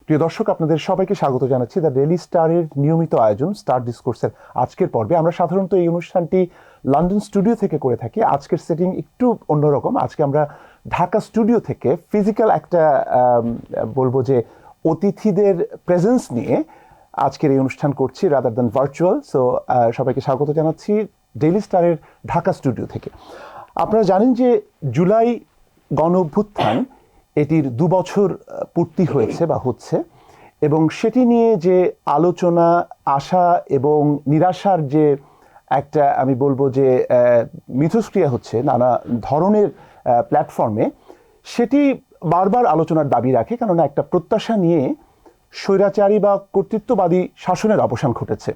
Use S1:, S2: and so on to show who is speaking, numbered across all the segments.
S1: প্রিয় দর্শক, আপনাদের সবাইকে স্বাগত জানাচ্ছি দ্য ডেইলি স্টারের নিয়মিত আয়োজন স্টার ডিসকোর্সের আজকের পর্বে। আমরা সাধারণত এই অনুষ্ঠানটি লন্ডন স্টুডিও থেকে করে থাকি। আজকের সেটিং একটু অন্যরকম। আজকে আমরা ঢাকা স্টুডিও থেকে ফিজিক্যাল একটা বলবো যে অতিথিদের প্রেজেন্স নিয়ে আজকের এই অনুষ্ঠান করছি রাদার দ্যান ভার্চুয়াল। সো সবাইকে স্বাগত জানাচ্ছি ডেইলি স্টারের ঢাকা স্টুডিও থেকে। আপনারা জানেন যে জুলাই গণ অভ্যুত্থান এটির 2 বছর পূর্তি হয়েছে বা হচ্ছে, এবং সেটি নিয়ে যে আলোচনা, আশা এবং নিরাশার যে একটা আমি বলবো যে মিথস্ক্রিয়া হচ্ছে নানা ধরনের প্ল্যাটফর্মে, সেটি বারবার আলোচনার দাবি রাখে। কেননা একটা প্রত্যাশা নিয়ে স্বৈরাচারী বা কর্তৃত্ববাদী শাসনের অবসান ঘটেছে,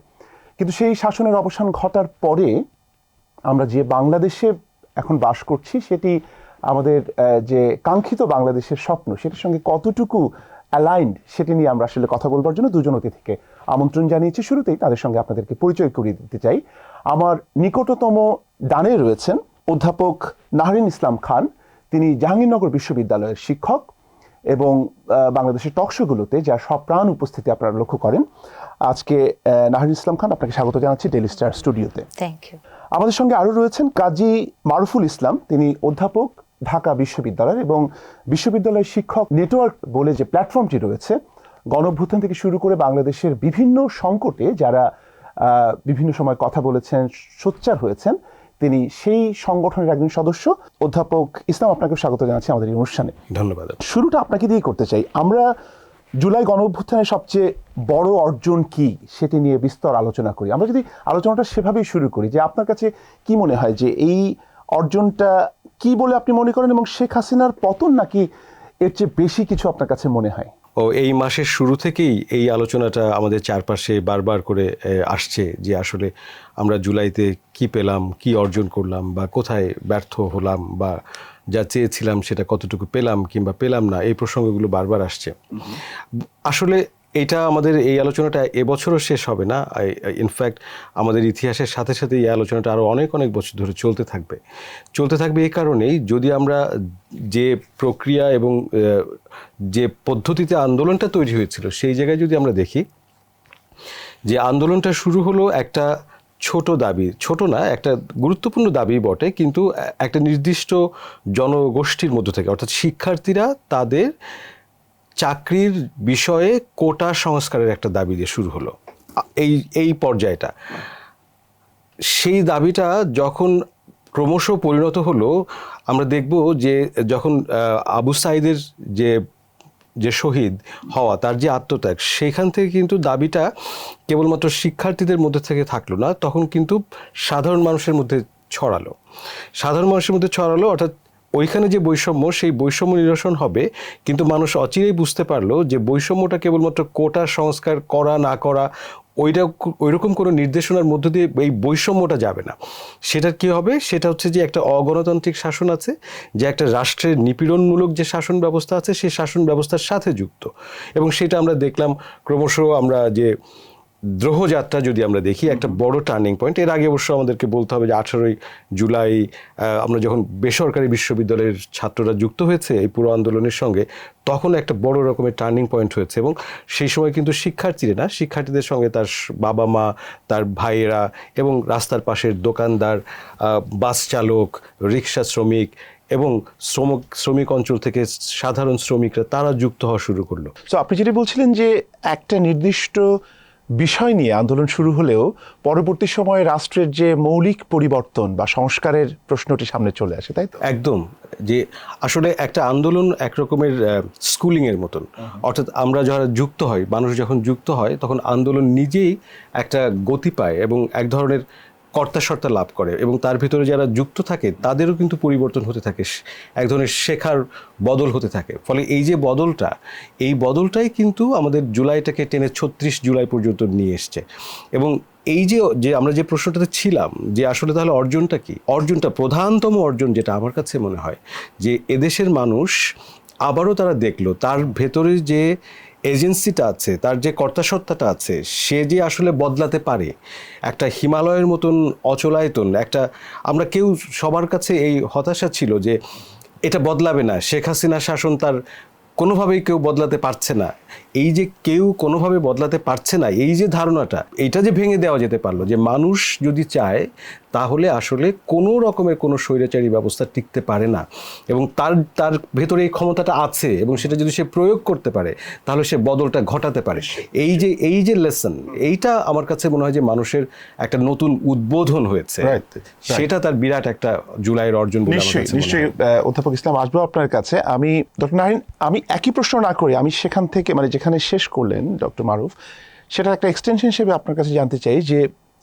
S1: কিন্তু সেই শাসনের অবসান ঘটার পরে আমরা যে বাংলাদেশে এখন বাস করছি, সেটি আমাদের যে কাঙ্ক্ষিত বাংলাদেশের স্বপ্ন, সেটির সঙ্গে কতটুকু অ্যালাইন্ড সেটি নিয়ে আমরা আসলে কথা বলবার জন্য দুজন অতিথিকে আমন্ত্রণ জানিয়েছি। শুরুতেই তাদের সঙ্গে আপনাদেরকে পরিচয় করিয়ে দিতে চাই। আমার নিকটতম ডানে রয়েছেন অধ্যাপক নাহরিন ইসলাম খান। তিনি জাহাঙ্গীরনগর বিশ্ববিদ্যালয়ের শিক্ষক এবং বাংলাদেশের টকশোগুলোতে যার সপ্রাণ উপস্থিতি আপনারা লক্ষ্য করেন। আজকে নাহরিন ইসলাম খান, আপনাকে স্বাগত জানাচ্ছি ডেইলি স্টার স্টুডিওতে।
S2: Thank you. আমাদের
S1: সঙ্গে আরও রয়েছেন কাজী মারুফুল ইসলাম। তিনি অধ্যাপক ঢাকা বিশ্ববিদ্যালয়ের এবং বিশ্ববিদ্যালয় শিক্ষক নেটওয়ার্ক বলে যে প্ল্যাটফর্মটি রয়েছে, গণঅভ্যুত্থান থেকে শুরু করে বাংলাদেশের বিভিন্ন সংকটে যারা বিভিন্ন সময় কথা বলেছেন, সোচ্চার হয়েছেন, তিনি সেই সংগঠনের একজন সদস্য। অধ্যাপক ইসলাম, আপনাকে স্বাগত জানাচ্ছি আমাদের এই অনুষ্ঠানে।
S3: ধন্যবাদ।
S1: শুরুটা আপনাকে দিয়ে করতে চাই। আমরা জুলাই গণঅভ্যুত্থানের সবচেয়ে বড় অর্জন কি সেটি নিয়ে বিস্তর আলোচনা করি। আমরা যদি আলোচনাটা সেভাবেই শুরু করি, যে আপনার কাছে কি মনে হয় যে এই অর্জনটা কি বলে আপনি মনে করেন, এবং শেখ হাসিনার পতন নাকি এর চেয়ে বেশি কিছু আপনার কাছে মনে হয়?
S3: এই মাসের শুরু থেকেই এই আলোচনাটা আমাদের চারপাশে বারবার করে আসছে যে আসলে আমরা জুলাইতে কি পেলাম, কি অর্জন করলাম, বা কোথায় ব্যর্থ হলাম, বা যা চেয়েছিলাম সেটা কতটুকু পেলাম কিংবা পেলাম না, এই প্রসঙ্গগুলো বারবার আসছে। আসলে এটা আমাদের এই আলোচনাটা এবছরও শেষ হবে না। ইনফ্যাক্ট আমাদের ইতিহাসের সাথে সাথে এই আলোচনাটা আরও অনেক বছর ধরে চলতে থাকবে। এই কারণেই যদি আমরা যে প্রক্রিয়া এবং যে পদ্ধতিতে আন্দোলনটা তৈরি হয়েছিল সেই জায়গায় যদি আমরা দেখি, যে আন্দোলনটা শুরু হলো একটা ছোট দাবি, ছোট না, একটা গুরুত্বপূর্ণ দাবি বটে, কিন্তু একটা নির্দিষ্ট জনগোষ্ঠীর মধ্য থেকে, অর্থাৎ শিক্ষার্থীরা তাদের চাকরির বিষয়ে কোটা সংস্কারের একটা দাবি দিয়ে শুরু হলো এই পর্যায়টা। সেই দাবিটা যখন ক্রমশ পরিণত হলো, আমরা দেখব যে যখন আবু সাঈদের যে শহীদ হওয়া, তার যে আত্মত্যাগ, সেখান থেকে কিন্তু দাবিটা কেবলমাত্র শিক্ষার্থীদের মধ্যে থেকে থাকলো না, তখন কিন্তু সাধারণ মানুষের মধ্যে ছড়ালো। অর্থাৎ ওইখানে যে বৈষম্য, সেই বৈষম্য নিরসন হবে, কিন্তু মানুষ অচিরেই বুঝতে পারলো যে বৈষম্যটা কেবলমাত্র কোটা সংস্কার করা না করা, ওইরকম কোনো নির্দেশনার মধ্য দিয়ে এই বৈষম্যটা যাবে না। সেটা কি হবে? সেটা হচ্ছে যে একটা অগণতান্ত্রিক শাসন আছে, যে একটা রাষ্ট্রের নিপীড়নমূলক যে শাসন ব্যবস্থা আছে, সেই শাসন ব্যবস্থার সাথে যুক্ত। এবং সেটা আমরা দেখলাম ক্রমশ। আমরা যে দ্রোহযাত্রা যদি আমরা দেখি, একটা বড় টার্নিং পয়েন্ট। এর আগে অবশ্য আমাদেরকে বলতে হবে যে 18ই জুলাই আমরা যখন বেসরকারি বিশ্ববিদ্যালয়ের ছাত্ররা যুক্ত হয়েছে এই পুরো আন্দোলনের সঙ্গে, তখন একটা বড় রকমের টার্নিং পয়েন্ট হয়েছে। এবং সেই সময় কিন্তু শিক্ষার্থীদের সঙ্গে তার বাবা মা, তার ভাইয়েরা এবং রাস্তার পাশের দোকানদার, বাস চালক, রিক্সা শ্রমিক এবং শ্রমিক অঞ্চল থেকে সাধারণ শ্রমিকরা, তারা যুক্ত হওয়া শুরু করলো।
S1: তো আপনি যেটা বলছিলেন যে একটা নির্দিষ্ট বিষয় নিয়ে আন্দোলন শুরু হলেও পরবর্তী সময়ে রাষ্ট্রের যে মৌলিক পরিবর্তন বা সংস্কারের প্রশ্নটি সামনে চলে আসে, তাই তো?
S3: একদম। যে আসলে একটা আন্দোলন একরকমের স্কুলিংয়ের মতন। অর্থাৎ আমরা যারা যুক্ত হয়, মানুষ যখন যুক্ত হয়, তখন আন্দোলন নিজেই একটা গতি পায় এবং এক ধরনের কর্তাসত্তা লাভ করে, এবং তার ভিতরে যারা যুক্ত থাকে তাদেরও কিন্তু পরিবর্তন হতে থাকে, এক ধরনের শেখার বদল হতে থাকে। ফলে এই যে এই বদলটাই কিন্তু আমাদের জুলাইটাকে টেনে 36 জুলাই পর্যন্ত নিয়ে এসছে। এবং এই যে আমরা যে প্রশ্নটাতে ছিলাম, যে আসলে তাহলে অর্জনটা কি, অর্জনটা প্রধানতম অর্জন যেটা আমার কাছে মনে হয়, যে এদেশের মানুষ আবারও তারা দেখলো তার ভেতরে যে এজেন্সিটা আছে, তার যে কর্তাসত্তাটা আছে, সে যে আসলে বদলাতে পারে। একটা হিমালয়ের মতন অচলায়তন একটা, আমরা কেউ সবার কাছে এই হতাশা ছিল যে এটা বদলাবে না, শেখ হাসিনা শাসন তার কোনোভাবেই কেউ বদলাতে পারছে না, এই যে কেউ কোনোভাবে বদলাতে পারছে না, এই যে ধারণাটা, এইটা যে ভেঙে দেওয়া যেতে পারলো যে মানুষ যদি চায় তাহলে আসলে কোনো রকমের কোনো স্বৈরাচারী ব্যবস্থা টিকতে পারে না, এবং তার তার ভেতরে এই ক্ষমতাটা আছে, এবং সেটা যদি সে প্রয়োগ করতে পারে তাহলে সে বদলটা ঘটাতে পারে। এই যে লেসন, এইটা আমার কাছে মনে হয় যে মানুষের একটা নতুন উদ্বোধন হয়েছে, সেটা তার বিরাট একটা জুলাইয়ের অর্জন বলে আমার কাছে মনে হয়।
S1: নিশ্চয়ই অধ্যাপক ইসলাম, আসবো আপনার কাছে। আমি ডক্টর নাহিন, আমি একই প্রশ্ন না করি, আমি সেখান থেকে মানে যেখানে শেষ করলেন ডক্টর মারুফ, সেটা একটা এক্সটেনশন হিসেবে আপনার কাছে জানতে চাই যে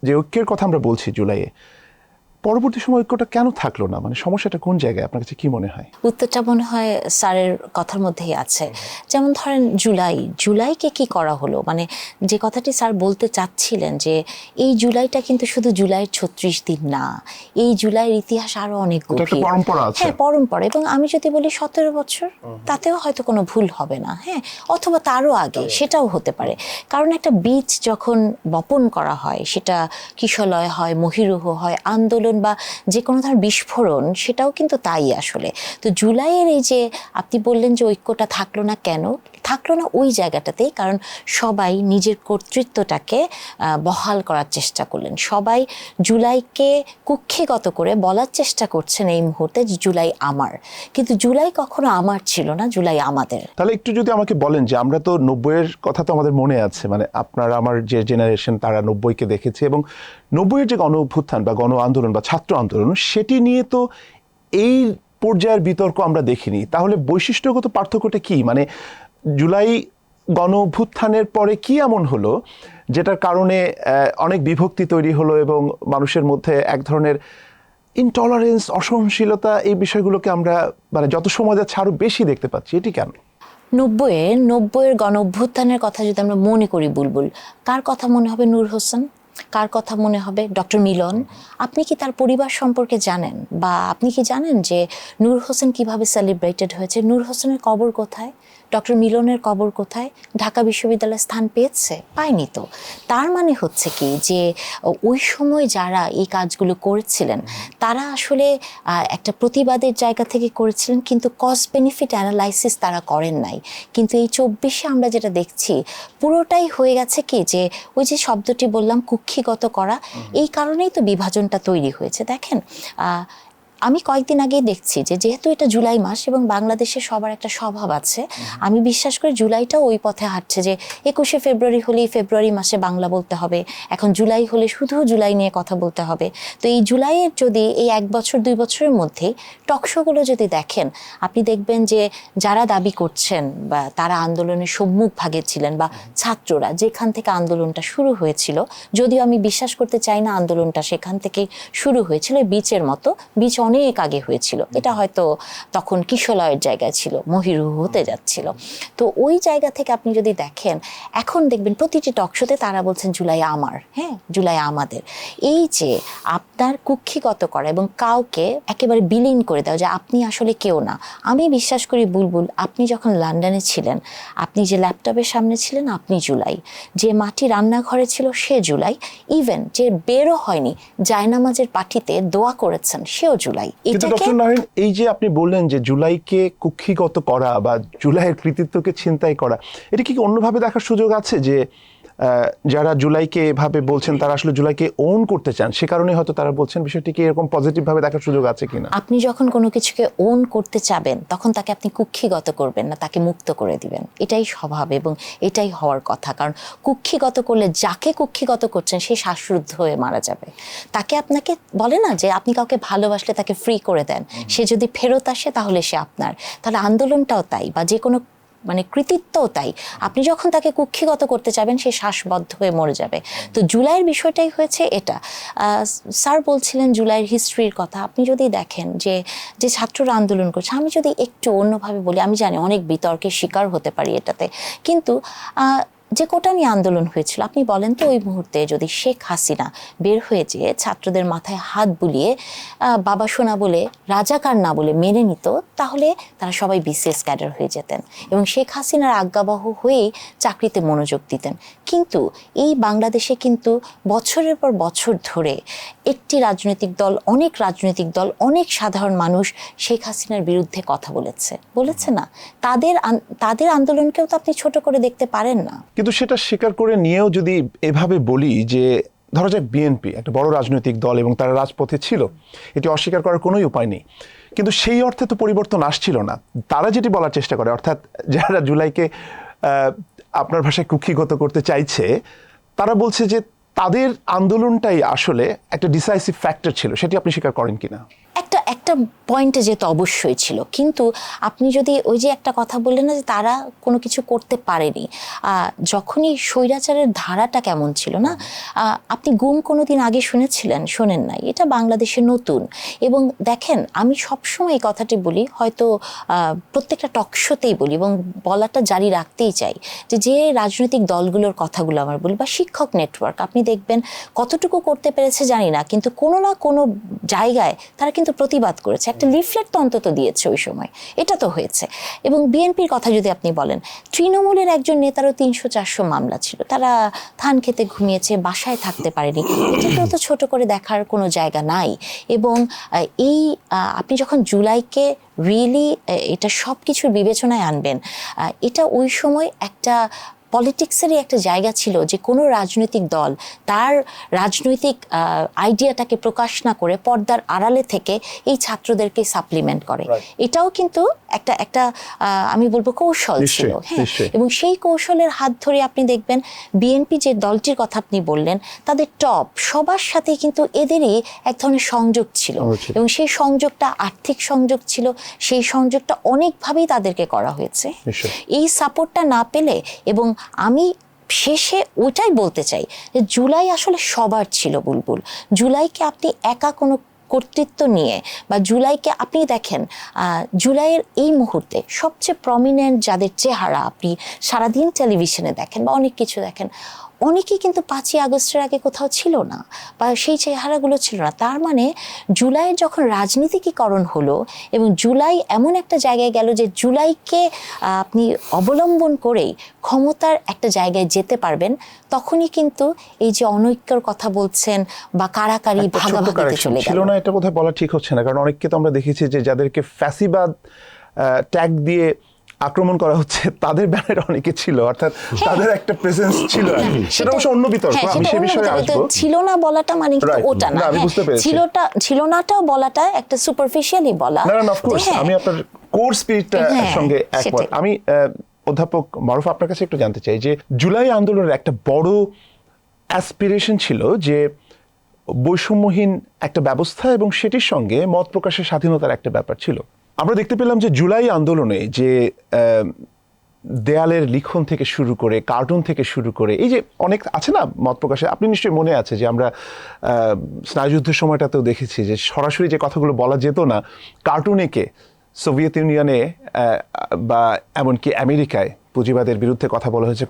S1: যে ঐক্যের কথা আমরা বলছি জুলাইয়ে, পরবর্তী সময় ঐক্যটা কেন থাকলো না? মানে সমস্যাটা কোন জায়গায় আপনার কাছে কি মনে হয়?
S2: উত্তরটা মনে হয় স্যারের কথার মধ্যেই আছে। যেমন ধরেন জুলাইকে কি করা হলো, মানে যে কথাটি স্যার বলতে চাচ্ছিলেন যে এই জুলাইটা কিন্তু শুধু জুলাইয়ের 36 দিন না, এই জুলাইয়ের ইতিহাস আরো অনেক গভীর,
S1: পরম্পরা আছে।
S2: হ্যাঁ পরম্পরা। এবং আমি যদি বলি 17 বছর, তাতেও হয়তো কোনো ভুল হবে না, হ্যাঁ, অথবা তারও আগে, সেটাও হতে পারে। কারণ একটা বীজ যখন বপন করা হয়, সেটা কিশলয় হয়, মহীরুহ হয়, আন্দোলন বা যে কোনো ধরনের বিস্ফোরণ, সেটাও কিন্তু তাই আসলে। তো জুলাইয়ের এই যে আপনি বললেন যে ঐক্যটা থাকলো না, কেন থাকলো না ওই জায়গাটাতেই, কারণ সবাই নিজের কর্তৃত্বটাকে বহাল করার চেষ্টা করলেন, সবাই জুলাইকে কুক্ষিগত করে বলার চেষ্টা করছেন এই মুহূর্তে যে জুলাই আমার, কিন্তু জুলাই কখনো আমার ছিল না, জুলাই আমাদের।
S1: তাহলে একটু যদি আমাকে বলেন যে আমরা তো 90-এর কথা তো আমাদের মনে আছে, মানে আপনার আমার যে জেনারেশন তারা 90-কে দেখেছে, এবং 90-এর যে গণ অভ্যুত্থান বা গণ আন্দোলন বা ছাত্র আন্দোলন, সেটি নিয়ে তো এই পর্যায়ের বিতর্ক আমরা দেখিনি। তাহলে বৈশিষ্ট্যগত পার্থক্যটা কি? মানে জুলাই গণ অভ্যুত্থানের পরে কি এমন হলো যেটার কারণে অনেক বিভক্তি তৈরি হলো এবং মানুষের মধ্যে এক ধরনের ইনটলারেন্স, অসহনশীলতা, এই বিষয়গুলোকে আমরা মানে যত সময় যাচ্ছে আরো বেশি দেখতে পাচ্ছি? এটি কেন?
S2: 90-এর গণ অভ্যুত্থানের কথা যদি আমরা মনে করি, বুলবুল, কার কথা মনে হবে? নূর হোসেন। কার কথা মনে হবে? ডক্টর মিলন। আপনি কি তার পরিবার সম্পর্কে জানেন? বা আপনি কি জানেন যে নূর হোসেন কিভাবে সেলিব্রেটেড হয়েছে? নূর হোসেনের কবর কোথায়? ডক্টর মিলনের কবর কোথায়? ঢাকা বিশ্ববিদ্যালয়ে স্থান পেয়েছে? পায়নি তো। তার মানে হচ্ছে কি যে ওই সময় যারা এই কাজগুলো করেছিলেন তারা আসলে একটা প্রতিবাদের জায়গা থেকে করেছিলেন, কিন্তু কস্ট বেনিফিট অ্যানালাইসিস তারা করেন নাই। কিন্তু এই 24-এ আমরা যেটা দেখছি পুরোটাই হয়ে গেছে কি যে ওই যে শব্দটি বললাম, কুক্ষিগত করা, এই কারণেই তো বিভাজনটা তৈরি হয়েছে। দেখেন, আমি কয়েকদিন আগেই দেখছি যে যেহেতু এটা জুলাই মাস এবং বাংলাদেশে সবার একটা স্বভাব আছে, আমি বিশ্বাস করি জুলাইটাও ওই পথে হাঁটছে যে 21শে ফেব্রুয়ারি হলেই ফেব্রুয়ারি মাসে বাংলা বলতে হবে, এখন জুলাই হলে শুধু জুলাই নিয়ে কথা বলতে হবে। তো এই জুলাইয়ের যদি এই 1 বছর 2 বছরের মধ্যেই টকশোগুলো যদি দেখেন, আপনি দেখবেন যে যারা দাবি করছেন বা তারা আন্দোলনের সম্মুখ ভাগে ছিলেন বা ছাত্ররা যেখান থেকে আন্দোলনটা শুরু হয়েছিল, যদিও আমি বিশ্বাস করতে চাই না আন্দোলনটা সেখান থেকে শুরু হয়েছিল, বীচের মতো, বীচ অনেক আগে হয়েছিল, এটা হয়তো তখন কিশলয়ের জায়গায় ছিল, মহীরুহ হতে যাচ্ছিল। তো ওই জায়গা থেকে আপনি যদি দেখেন, এখন দেখবেন প্রতিটি টকশোতে তারা বলছেন জুলাই আমার, হ্যাঁ জুলাই আমাদের। এই যে আপনার কুক্ষিগত করা এবং কাউকে একেবারে বিলীন করে দেওয়া যে আপনি আসলে কেউ না। আমি বিশ্বাস করি বুলবুল, আপনি যখন লন্ডনে ছিলেন, আপনি যে ল্যাপটপের সামনে ছিলেন আপনি জুলাই, যে মাটি রান্নাঘরে ছিল সে জুলাই, ইভেন যে বেরো হয়নি জায়নামাজের পাঠিতে দোয়া করেছেন সেও জুলাই।
S1: কিন্তু ডক্টর নাহিন, এই যে আপনি বললেন যে জুলাইকে কুক্ষিগত করা বা জুলাইয়ের কৃতিত্বকে ছিনতাই করা, এটা কি অন্যভাবে দেখার সুযোগ আছে যে যারা জুলাইকে এভাবে বলছেন তারা আসলে জুলাইকে ওন করতে চান, সে কারণে হয়তো তারা বলছেন? বিষয়টিকে এরকম পজিটিভ ভাবে দেখার সুযোগ আছে কিনা?
S2: আপনি যখন কোনো কিছুকে ওন করতে চাবেন তখন তাকে আপনি কুক্ষিগত করবেন না, তাকে মুক্ত করে দিবেন, এটাই স্বভাব এবং এটাই হওয়ার কথা। কারণ কুক্ষিগত করলে যাকে কুক্ষিগত করছেন সে শ্বাসরুদ্ধ হয়ে মারা যাবে। তাকে আপনাকে বলে না যে আপনি কাউকে ভালোবাসলে তাকে ফ্রি করে দেন, সে যদি ফেরত আসে তাহলে সে আপনার। তাহলে আন্দোলনটাও তাই, বা যে কোনো মানে কৃতিত্বও তাই, আপনি যখন তাকে কুক্ষিগত করতে চাবেন সে শ্বাসবদ্ধ হয়ে মরে যাবে। তো জুলাইয়ের বিষয়টাই হয়েছে এটা। স্যার বলছিলেন জুলাইয়ের হিস্ট্রির কথা, আপনি যদি দেখেন যে যে ছাত্ররা আন্দোলন করছে, আমি যদি একটু অন্যভাবে বলি, আমি জানি অনেক বিতর্কের শিকার হতে পারি এটাতে, কিন্তু যে কোটা নিয়ে আন্দোলন হয়েছিল, আপনি বলেন তো ওই মুহূর্তে যদি শেখ হাসিনা বের হয়ে যেয়ে ছাত্রদের মাথায় হাত বুলিয়ে বাবা সোনা বলে রাজাকার না বলে মেনে নিত, তাহলে তারা সবাই বিসিএস ক্যাডার হয়ে যেতেন এবং শেখ হাসিনার আজ্ঞাবহ হয়েই চাকরিতে মনোযোগ দিতেন। কিন্তু এই বাংলাদেশে কিন্তু বছরের পর বছর ধরে একটি রাজনৈতিক দল, অনেক রাজনৈতিক দল, অনেক সাধারণ মানুষ শেখ হাসিনার বিরুদ্ধে কথা বলেছে না। তাদের আন্দোলনকেও তো আপনি ছোট করে দেখতে পারেন না।
S1: কিন্তু সেটা স্বীকার করে নিয়েও যদি এভাবে বলি যে ধরা যাক বিএনপি একটা বড় রাজনৈতিক দল এবং তারা রাজপথে ছিল, এটি অস্বীকার করার কোনোই উপায় নেই, কিন্তু সেই অর্থে তো পরিবর্তন আসছিল না। তারা যেটি বলার চেষ্টা করে, অর্থাৎ যারা জুলাইকে আপনার ভাষায় কুক্ষিগত করতে চাইছে, তারা বলছে যে তাদের আন্দোলনটাই আসলে একটা ডিসাইসিভ ফ্যাক্টর ছিল। সেটি আপনি স্বীকার করেন কিনা?
S2: একটা পয়েন্টে যেতে অবশ্যই ছিল, কিন্তু আপনি যদি ওই যে একটা কথা বললেন না যে তারা কোনো কিছু করতে পারেনি, যখনই স্বৈরাচারের ধারাটা কেমন ছিল না, আপনি গুম কোনোদিন আগে শুনেছিলেন? শোনেন নাই, এটা বাংলাদেশে নতুন। এবং দেখেন, আমি সবসময় এই কথাটি বলি, হয়তো প্রত্যেকটা টকশোতেই বলি এবং বলাটা জারি রাখতেই চাই, যে রাজনৈতিক দলগুলোর কথাগুলো আমার বলি, বা শিক্ষক নেটওয়ার্ক, আপনি দেখবেন কতটুকু করতে পেরেছে জানি না, কিন্তু কোনো না কোনো জায়গায় তারা কিন্তু প্রতিবাদ করেছে, একটা লিফলেট তো অন্তত দিয়েছে ওই সময়, এটা তো হয়েছে। এবং বিএনপির কথা যদি আপনি বলেন, তৃণমূলের একজন নেতারও 300-400 মামলা ছিল, তারা ধান খেতে ঘুমিয়েছে, বাসায় থাকতে পারেনি, এটাকেও তো ছোট করে দেখার কোনো জায়গা নাই। এবং আপনি যখন জুলাইকে রিয়েলি এটা সব কিছুর বিবেচনায় আনবেন, এটা ওই সময় একটা পলিটিক্সেরই একটা জায়গা ছিল যে কোনো রাজনৈতিক দল তার রাজনৈতিক আইডিয়াটাকে প্রকাশ না করে পর্দার আড়ালে থেকে এই ছাত্রদেরকে সাপ্লিমেন্ট করে। এটাও কিন্তু একটা আমি বলবো কৌশল ছিল। হ্যাঁ, এবং সেই কৌশলের হাত ধরে আপনি দেখবেন বিএনপি যে দলটির কথা আপনি বললেন, তাদের টপ সবার সাথে কিন্তু এদেরই এক ধরনের সংযোগ ছিল, এবং সেই সংযোগটা আর্থিক সংযোগ ছিল, সেই সংযোগটা অনেকভাবেই তাদেরকে করা হয়েছে। এই সাপোর্টটা না পেলে, এবং আমি শেষে ওইটাই বলতে চাই যে জুলাই আসলে সবার ছিল বুলবুল। জুলাইকে আপনি একা কোনো কর্তৃত্ব নিয়ে, বা জুলাইকে আপনি দেখেন, জুলাইয়ের এই মুহূর্তে সবচেয়ে প্রমিনেন্ট যাদের চেহারা আপনি সারাদিন টেলিভিশনে দেখেন বা অনেক কিছু দেখেন, অনেকেই কিন্তু 5ই আগস্টের আগে কোথাও ছিল না, বা সেই চেহারাগুলো ছিল না। তার মানে জুলাইয়ের যখন রাজনীতিকীকরণ হলো এবং জুলাই এমন একটা জায়গায় গেল যে জুলাইকে আপনি অবলম্বন করেই ক্ষমতার একটা জায়গায় যেতে পারবেন, তখনই কিন্তু এই যে অনৈক্যর কথা বলছেন বা কারাকারি ভাগাভাগিতে চলে গেল।
S1: ছিল না, এটা কোথায় বলা ঠিক হচ্ছে না, কারণ অনেককে তো আমরা দেখেছি যে যাদেরকে ফ্যাসিবাদ ট্যাগ দিয়ে আক্রমণ করা হচ্ছে, তাদের ব্যানারে অনেকে ছিল, অর্থাৎ তাদের একটা প্রেজেন্স ছিল। সেটা অবশ্য অন্য বিতর্ক, আমি সেই বিষয়ে আসবো।
S2: ছিল না বলাটা মানে কিন্তু ওটা না,
S1: আমি বুঝতে পেরেছি।
S2: ছিল নাটাও বলাটা একটা সুপারফিশিয়ালি বলা।
S1: না, অফ কোর্স আমি আপনার কোর স্পিরিটটার সঙ্গে একমত। আমি অধ্যাপক মারুফ, আপনার কাছে একটু জানতে চাই যে জুলাই আন্দোলনের একটা বড় অ্যাসপিরেশন ছিল যে বৈষম্যহীন একটা ব্যবস্থা, এবং সেটির সঙ্গে মত প্রকাশের স্বাধীনতার একটা ব্যাপার ছিল। আমরা দেখতে পেলাম যে জুলাই আন্দোলনে যে দেয়ালের লিখন থেকে শুরু করে, কার্টুন থেকে শুরু করে, এই যে অনেক আছে না মত প্রকাশে, আপনি নিশ্চয়ই মনে আছে যে আমরা স্নায়ুযুদ্ধের সময়টাতেও দেখেছি যে সরাসরি যে কথাগুলো বলা যেত না, কার্টুন এঁকে সোভিয়েত ইউনিয়নে বা এমনকি আমেরিকায় পুঁজিবাদের বিরুদ্ধে কথা বলা হয়েছে,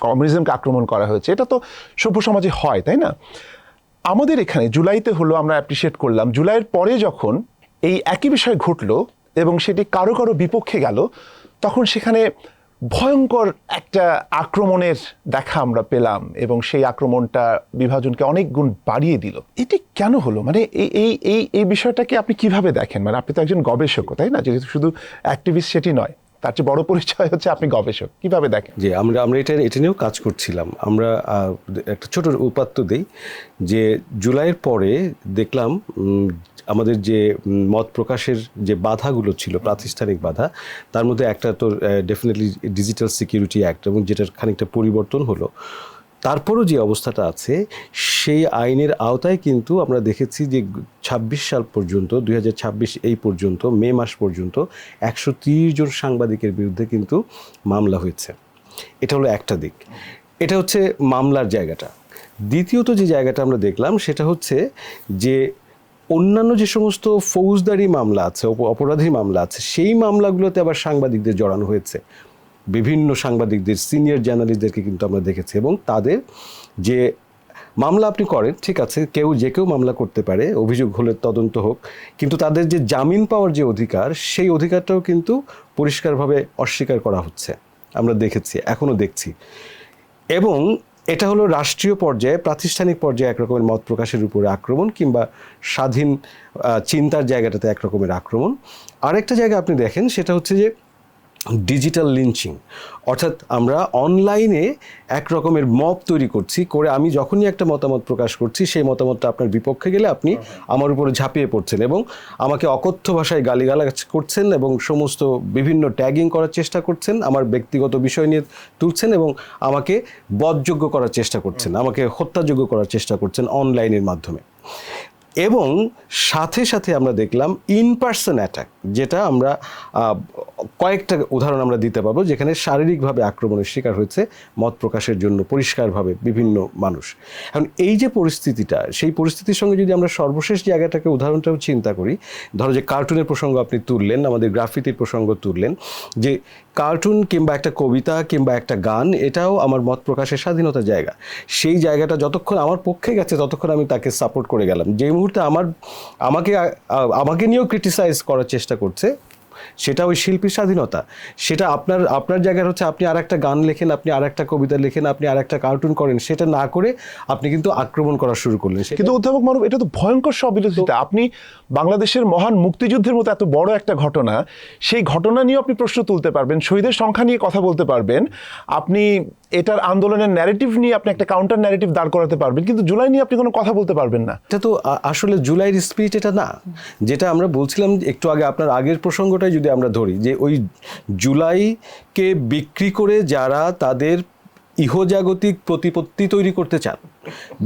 S1: কমিউনিজমকে আক্রমণ করা হয়েছে। এটা তো সভ্য সমাজে হয়, তাই না? আমাদের এখানে জুলাইতে হলো, আমরা অ্যাপ্রিসিয়েট করলাম। জুলাইয়ের পরে যখন এই একই বিষয় ঘটলো এবং সেটি কারো কারো বিপক্ষে গেল, তখন সেখানে ভয়ঙ্কর একটা আক্রমণের দেখা আমরা পেলাম, এবং সেই আক্রমণটা বিভাজনকে অনেক গুণ বাড়িয়ে দিল। এটি কেন হলো? মানে এই বিষয়টাকে আপনি কিভাবে দেখেন? মানে আপনি তো একজন গবেষক, তাই না? যেহেতু শুধু অ্যাক্টিভিস্ট সেটি নয়, তার চেয়ে বড় পরিচয় হচ্ছে আপনি গবেষক। কিভাবে দেখেন?
S3: যে আমরা এটা নিয়েও কাজ করছিলাম। আমরা একটা ছোট উপাত্ত দিই যে জুলাইয়ের পরে দেখলাম আমাদের যে মত প্রকাশের যে বাধাগুলো ছিল, প্রাতিষ্ঠানিক বাধা, তার মধ্যে একটা তো ডেফিনেটলি ডিজিটাল সিকিউরিটি অ্যাক্ট, এবং যেটার খানিকটা পরিবর্তন হলো। তারপরও যে অবস্থাটা আছে, সেই আইনের আওতায় কিন্তু আমরা দেখেছি যে 26 সাল পর্যন্ত, 2026 এই পর্যন্ত, মে মাস পর্যন্ত 130 জন সাংবাদিকের বিরুদ্ধে কিন্তু মামলা হয়েছে। এটা হলো একটা দিক, এটা হচ্ছে মামলার জায়গাটা। দ্বিতীয়ত যে জায়গাটা আমরা দেখলাম সেটা হচ্ছে যে অন্যান্য যে সমস্ত ফৌজদারি মামলা আছে, অপরাধী মামলা আছে, সেই মামলাগুলোতে আবার সাংবাদিকদের জড়ানো হয়েছে। বিভিন্ন সাংবাদিকদের, সিনিয়র জার্নালিস্টদেরকে কিন্তু আমরা দেখেছি, এবং তাদের যে মামলা আপনি করেন, ঠিক আছে, যে কেউ মামলা করতে পারে, অভিযোগ হলে তদন্ত হোক, কিন্তু তাদের যে জামিন পাওয়ার যে অধিকার, সেই অধিকারটাও কিন্তু পরিষ্কারভাবে অস্বীকার করা হচ্ছে, আমরা দেখেছি, এখনও দেখছি। এবং এটা হলো রাষ্ট্রীয় পর্যায়ে, প্রাতিষ্ঠানিক পর্যায়ে একরকমের মত প্রকাশের উপরে আক্রমণ, কিংবা স্বাধীন চিন্তার জায়গাটাতে একরকমের আক্রমণ। আরেকটা জায়গা আপনি দেখেন, সেটা হচ্ছে যে ডিজিটাল লিঞ্চিং, অর্থাৎ আমরা অনলাইনে এক রকমের মব তৈরি করছি, করে আমি যখনই একটা মতামত প্রকাশ করছি, সেই মতামতটা আপনার বিপক্ষে গেলে আপনি আমার উপরে ঝাঁপিয়ে পড়ছেন এবং আমাকে অকথ্য ভাষায় গালিগালাজ করছেন এবং সমস্ত বিভিন্ন ট্যাগিং করার চেষ্টা করছেন, আমার ব্যক্তিগত বিষয় নিয়ে তুলছেন এবং আমাকে বধযোগ্য করার চেষ্টা করছেন, আমাকে হত্যাযোগ্য করার চেষ্টা করছেন অনলাইনের মাধ্যমে। এবং সাথে সাথে আমরা দেখলাম ইন পার্সন অ্যাটাক, যেটা আমরা কয়েকটা উদাহরণ আমরা দিতে পারবো, যেখানে শারীরিকভাবে আক্রমণের শিকার হয়েছে মত প্রকাশের জন্য পরিষ্কারভাবে বিভিন্ন মানুষ। এখন এই যে পরিস্থিতিটা, সেই পরিস্থিতির সঙ্গে যদি আমরা সর্বশেষ জায়গাটাকে, উদাহরণটাও চিন্তা করি, ধরো যে কার্টুনের প্রসঙ্গ আপনি তুললেন, আমাদের গ্রাফিতির প্রসঙ্গ তুললেন, যে কার্টুন কিংবা একটা কবিতা কিংবা একটা গান, এটাও আমার মত প্রকাশের স্বাধীনতার জায়গা। সেই জায়গাটা যতক্ষণ আমার পক্ষে গেছে ততক্ষণ আমি তাকে সাপোর্ট করে গেলাম। যে মুহূর্তে আমাকে নিয়েও ক্রিটিসাইজ করার চেষ্টা করছে, সেটা ওই শিল্পীর স্বাধীনতা। সেটা আপনার জায়গায় হচ্ছে আপনি আর একটা গান লেখেন, আপনি আর একটা কবিতা লেখেন, আপনি আর একটা কার্টুন করেন, সেটা না করে আপনি কিন্তু আক্রমণ করা শুরু করলেন।
S1: কিন্তু অধ্যাপক মারুফ, এটা তো ভয়ঙ্কর স্ববিরোধিতা। আপনি বাংলাদেশের মহান মুক্তিযুদ্ধের মতো এত বড় একটা ঘটনা, সেই ঘটনা নিয়ে আপনি প্রশ্ন তুলতে পারবেন, শহীদের সংখ্যা নিয়ে কথা বলতে পারবেন, আপনি এটার আন্দোলনের ন্যারেটিভ নিয়ে আপনি একটা কাউন্টার ন্যারেটিভ দাঁড় করাতে পারবেন, কিন্তু জুলাই নিয়ে আপনি কোনো কথা বলতে পারবেন না।
S3: এটা তো আসলে জুলাইয়ের স্পিরিট এটা না, যেটা আমরা বলছিলাম একটু আগে, আপনার আগের প্রসঙ্গটাই যদি আমরা ধরি, যে ওই জুলাইকে বিক্রি করে যারা তাদের ইহজাগতিক প্রতিপত্তি তৈরি করতে চান,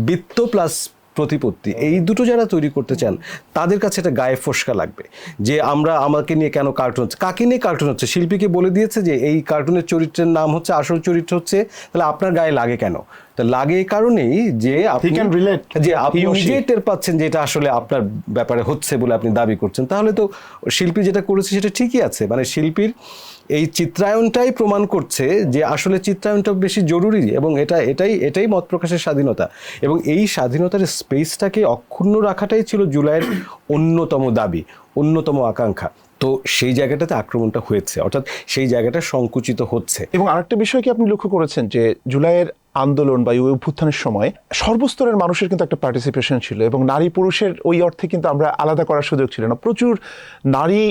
S3: বৃত্ত প্লাস প্রতিপত্তি, এই দুটো যারা তৈরি করতে চান, তাদের কাছে এটা গায়ে ফসকা লাগবে যে আমাকে নিয়ে কেন কার্টুন হচ্ছে, কাকে নিয়ে কার্টুন হচ্ছে। শিল্পীকে বলে দিয়েছে যে এই কার্টুনের চরিত্রের নাম হচ্ছে, আসল চরিত্র হচ্ছে, তাহলে আপনার গায়ে লাগে কেন? তা লাগে এই কারণেই যে আপনি নিজে টের পাচ্ছেন যে এটা আসলে আপনার ব্যাপারে হচ্ছে বলে আপনি দাবি করছেন। তাহলে তো শিল্পী যেটা করেছে সেটা ঠিকই আছে, মানে শিল্পীর এই চিত্রায়নটাই প্রমাণ করছে যে আসলে চিত্রায়নটা বেশি জরুরি, এবং এটাই মত প্রকাশের স্বাধীনতা। এবং এই স্বাধীনতার স্পেসটাকে অক্ষুণ্ণ রাখাটাই ছিল জুলাইয়ের অন্যতম দাবি, অন্যতম আকাঙ্ক্ষা। তো সেই জায়গাটাতে আক্রমণটা হয়েছে, অর্থাৎ সেই জায়গাটা সংকুচিত হচ্ছে।
S1: এবং আরেকটা বিষয় কি আপনি লক্ষ্য করেছেন যে জুলাইয়ের আন্দোলন বা অভ্যুত্থানের সময় সর্বস্তরের মানুষের কিন্তু একটা পার্টিসিপেশন ছিল, এবং নারী পুরুষের ওই অর্থে কিন্তু আমরা আলাদা করার সুযোগ ছিল না। প্রচুর নারী